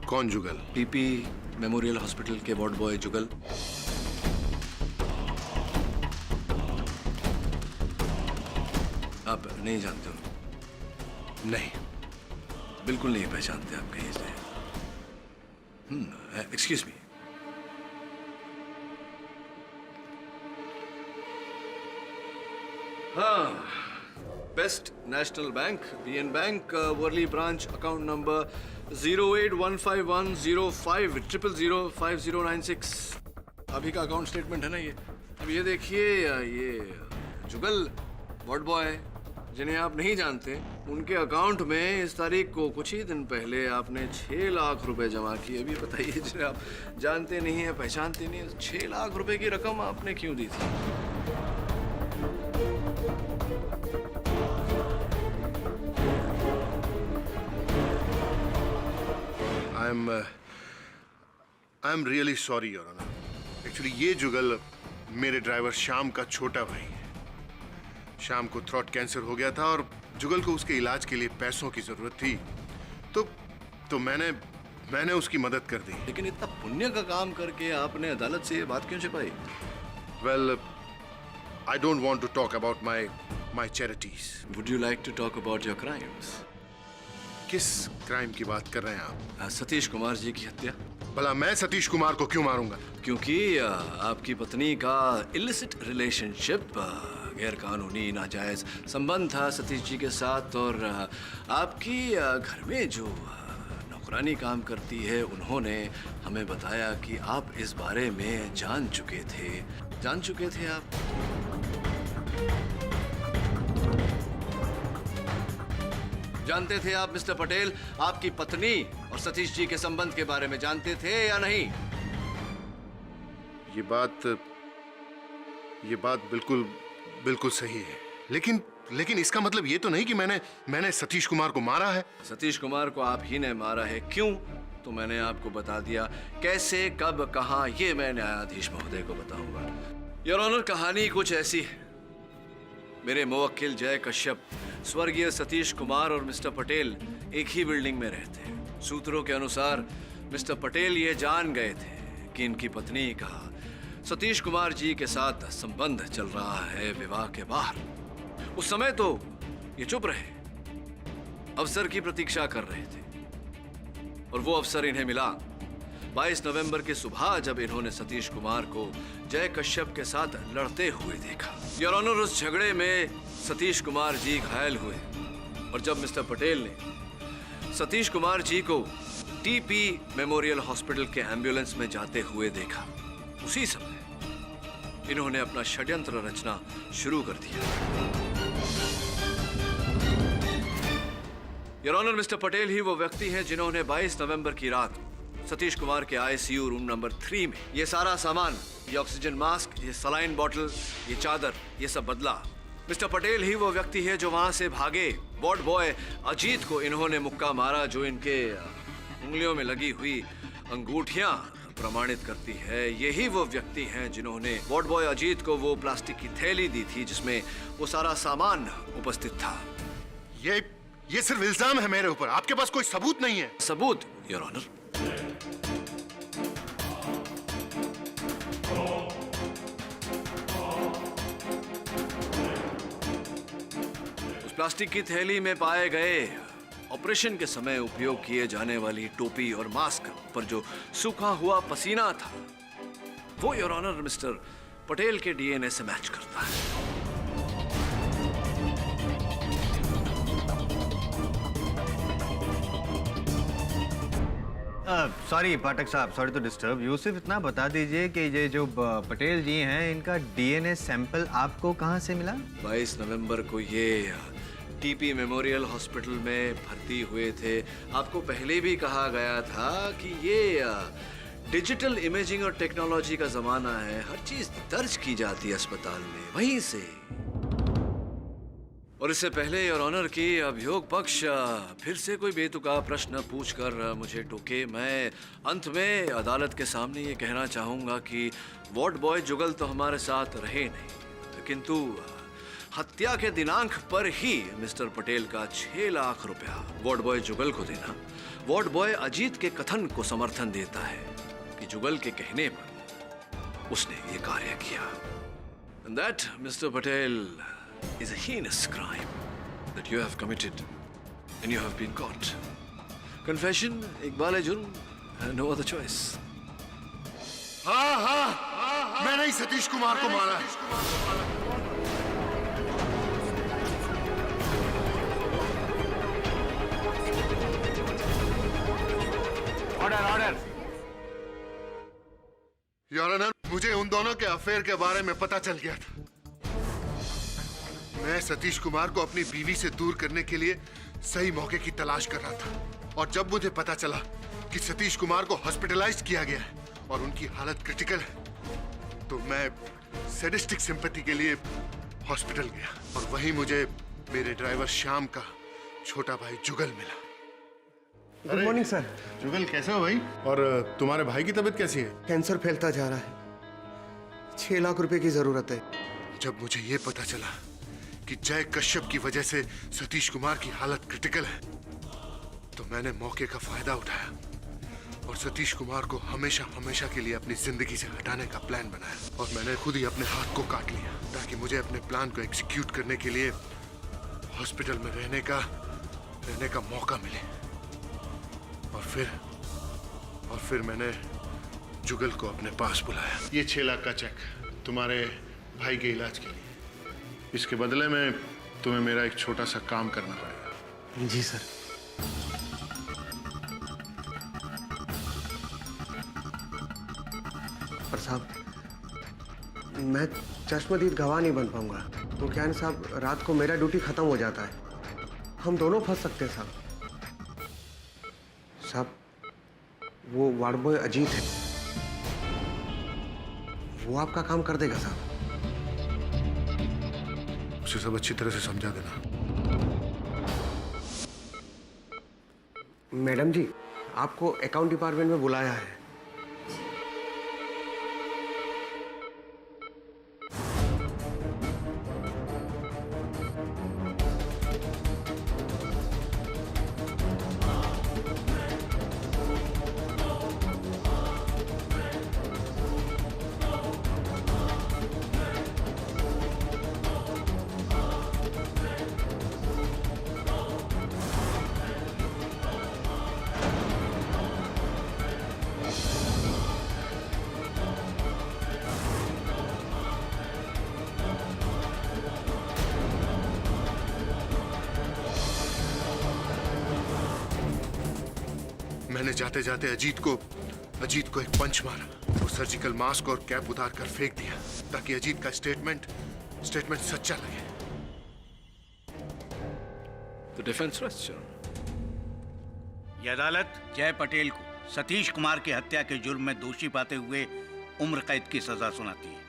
Speaker 19: कौन जुगल?
Speaker 8: टीपी मेमोरियल हॉस्पिटल के वार्ड बॉय जुगल। आप नहीं जानते हो?
Speaker 19: नहीं,
Speaker 8: बिल्कुल नहीं पहचानते आप कहीं से? Excuse me. हाँ, Best National Bank, BN bank, Worli branch, account number 081151050005096। अभी का अकाउंट स्टेटमेंट है ना ये। अब ये देखिए, ये जुगल वार्ड बॉय जिन्हें आप नहीं जानते, उनके अकाउंट में इस तारीख को कुछ ही दिन पहले आपने 6 लाख रुपए जमा किए। अभी बताइए, जिन्हें आप जानते नहीं हैं, पहचानते नहीं हैं, 6 लाख रुपए की रकम आपने क्यों दी थी?
Speaker 19: I am really sorry your honour. Actually ये जुगल मेरे ड्राइवर श्याम का छोटा भाई है। श्याम को थ्रोट कैंसर हो गया था और जुगल को उसके इलाज के लिए पैसों की जरूरत थी, तो मैंने उसकी मदद कर दी।
Speaker 8: लेकिन इतना पुण्य का काम करके आपने अदालत से ये बात क्यों छिपाई?
Speaker 19: Well, I don't want to talk about my charities.
Speaker 8: Would you like to talk about your crimes?
Speaker 19: किस क्राइम की बात कर रहे हैं आप?
Speaker 8: सतीश कुमार जी की हत्या।
Speaker 19: भला मैं सतीश कुमार को क्यों मारूंगा?
Speaker 8: क्योंकि आपकी पत्नी का इलिसिट रिलेशनशिप, गैर कानूनी नाजायज संबंध था सतीश जी के साथ, और आपकी घर में जो नौकरानी काम करती है उन्होंने हमें बताया कि आप इस बारे में जान चुके थे आप। जानते थे आप मिस्टर पटेल, आपकी पत्नी और सतीश जी के संबंध के बारे में जानते थे या नहीं?
Speaker 19: ये बात बिल्कुल सही है, लेकिन इसका मतलब ये तो नहीं कि मैंने सतीश कुमार को मारा है।
Speaker 8: सतीश कुमार को आप ही ने मारा है। क्यों? तो मैंने आपको बता दिया। कैसे, कब, कहां, ये मैं न्यायाधीश महोदय को बताऊंगा। योर ऑनर, कहानी कुछ ऐसी है। मेरे मुवक्किल जय कश्यप स्वर्गीय सतीश कुमार और मिस्टर पटेल एक ही बिल्डिंग में रहते हैं। सूत्रों के अनुसार मिस्टर पटेल ये जान गए थे कि इनकी पत्नी का सतीश कुमार जी के साथ संबंध चल रहा है विवाह के बाहर। उस समय तो ये चुप रहे, अवसर की प्रतीक्षा कर रहे थे, और वो अवसर इन्हें मिला 22 नवंबर की सुबह, जब इन्होंने सतीश कुमार को जय कश्यप के साथ लड़ते हुए देखा। योर ऑनर, उस झगड़े में सतीश कुमार जी घायल हुए, और जब मिस्टर पटेल ने सतीश कुमार जी को टीपी मेमोरियल हॉस्पिटल के एम्बुलेंस में जाते हुए देखा, उसी समय इन्होंने अपना षड्यंत्र रचना शुरू कर दिया। योर ऑनर, मिस्टर पटेल ही वो व्यक्ति हैं जिन्होंने 22 नवंबर की रात सतीश कुमार के आईसीयू रूम नंबर 3 में ये सारा सामान, ये ऑक्सीजन मास्क, ये सलाइन बॉटल, ये चादर, ये सब बदला। मिस्टर पटेल ही वो व्यक्ति है जो वहां से भागे वार्ड बॉय अजीत को इन्होंने मुक्का मारा, जो इनके उंगलियों में लगी हुई अंगूठियां प्रमाणित करती है। यही वो व्यक्ति हैं जिन्होंने वार्ड बॉय अजीत को वो प्लास्टिक की थैली दी थी जिसमें वो सारा सामान उपस्थित था।
Speaker 19: ये सिर्फ इल्जाम है मेरे ऊपर, आपके पास कोई सबूत नहीं है?
Speaker 8: सबूत योर ऑनर, उस प्लास्टिक की थैली में पाए गए ऑपरेशन के समय उपयोग किए जाने वाली टोपी और मास्क पर जो सूखा हुआ पसीना था, वो योर ऑनर मिस्टर पटेल के डीएनए से मैच करता है।
Speaker 10: सॉरी पाठक साहब, सॉरी टू डिस्टर्ब यू। सिर्फ इतना बता दीजिए कि ये जो पटेल जी हैं, इनका डीएनए सैंपल आपको कहाँ से मिला?
Speaker 8: 22 नवंबर को ये टीपी मेमोरियल हॉस्पिटल में भर्ती हुए थे। आपको पहले भी कहा गया था कि ये डिजिटल इमेजिंग और टेक्नोलॉजी का जमाना है, हर चीज दर्ज की जाती है अस्पताल में, वहीं से। और इससे पहले योर ऑनर की अभियोग पक्ष फिर से कोई बेतुका प्रश्न पूछकर मुझे टोके, मैं अंत में अदालत के सामने ये कहना चाहूंगा कि वार्ड बॉय जुगल तो हमारे साथ रहे नहीं, किंतु हत्या के दिनांक पर ही मिस्टर पटेल का 6 लाख रुपया वार्ड बॉय जुगल को देना वार्ड बॉय अजीत के कथन को समर्थन देता है कि जुगल के कहने पर उसने ये कार्य किया। And that, Mr. Patel, is a heinous crime that you have committed and you have been caught. Confession, Iqbal जुर्म, no other choice.
Speaker 19: हाँ, मैंने ही सतीश कुमार को मारा है।
Speaker 14: ऑर्डर।
Speaker 19: योर ऑनर, मुझे उन दोनों के अफेयर के बारे में पता चल गया था। मैं सतीश कुमार को अपनी बीवी से दूर करने के लिए सही मौके की तलाश कर रहा था, और जब मुझे पता चला कि सतीश कुमार को हॉस्पिटलाइज किया गया है और उनकी हालत क्रिटिकल है, तो मैं सैडिस्टिक सिंपैथी के लिए हॉस्पिटल गया, और वहीं मुझे मेरे ड्राइवर श्याम का छोटा भाई जुगल मिला।
Speaker 15: Good morning sir.
Speaker 19: जुगल, कैसे हो भाई? और तुम्हारे भाई की तबीयत कैसी है?
Speaker 15: कैंसर फैलता जा रहा है 6 लाख रुपए की जरूरत है।
Speaker 19: जब मुझे ये पता चला कि जय कश्यप की वजह से सतीश कुमार की हालत क्रिटिकल है, तो मैंने मौके का फायदा उठाया और सतीश कुमार को हमेशा हमेशा के लिए अपनी जिंदगी से हटाने का प्लान बनाया। और मैंने खुद ही अपने हाथ को काट लिया ताकि मुझे अपने प्लान को एग्जीक्यूट करने के लिए हॉस्पिटल में रहने का मौका मिले। और फिर मैंने जुगल को अपने पास बुलाया।
Speaker 20: ये 6 लाख का चेक तुम्हारे भाई के इलाज के लिए। इसके बदले में तुम्हें मेरा एक छोटा सा काम करना पड़ेगा।
Speaker 15: जी सर। पर साहब, मैं चश्मदीद गवाह नहीं बन पाऊंगा। तो क्या है साहब, रात को मेरा ड्यूटी खत्म हो जाता है, हम दोनों फंस सकते हैं साहब। साहब, वो वार्ड बॉय अजीत है, वो आपका काम कर देगा साहब।
Speaker 19: उसे सब अच्छी तरह से समझा देना।
Speaker 15: मैडम जी, आपको अकाउंट डिपार्टमेंट में बुलाया है।
Speaker 19: मैंने जाते जाते अजीत को एक पंच मारा और सर्जिकल मास्क और कैप उतार कर फेंक दिया ताकि अजीत का स्टेटमेंट सच्चा लगे।
Speaker 8: तो डिफेंस रेस्ट।
Speaker 14: ये अदालत जय पटेल को सतीश कुमार की हत्या के जुर्म में दोषी पाते हुए उम्र कैद की सजा सुनाती है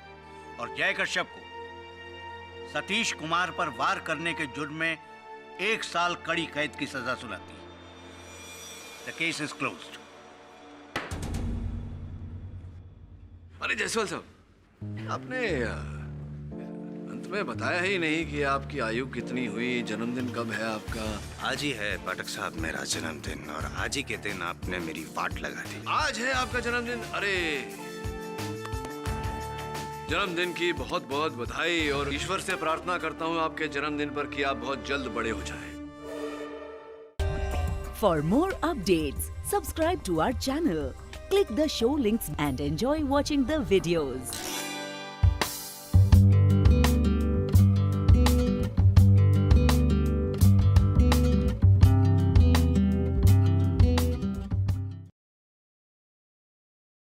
Speaker 14: और जय कश्यप को सतीश कुमार पर वार करने के जुर्म में 1 साल कड़ी कैद की सजा सुनाती है। The case is closed.
Speaker 8: अरे जायसवाल साहब, आपने अंत में बताया ही नहीं कि आपकी आयु कितनी हुई, जन्मदिन कब है आपका?
Speaker 10: आज ही है पाठक साहब मेरा जन्मदिन और आज ही के दिन आपने मेरी वाट लगा दी।
Speaker 8: आज है आपका जन्मदिन? अरे जन्मदिन की बहुत बहुत बधाई और ईश्वर से प्रार्थना करता हूँ आपके जन्मदिन पर कि आप बहुत जल्द बड़े हो जाएं।
Speaker 21: For more updates, subscribe to our channel, click the show links and enjoy watching the videos.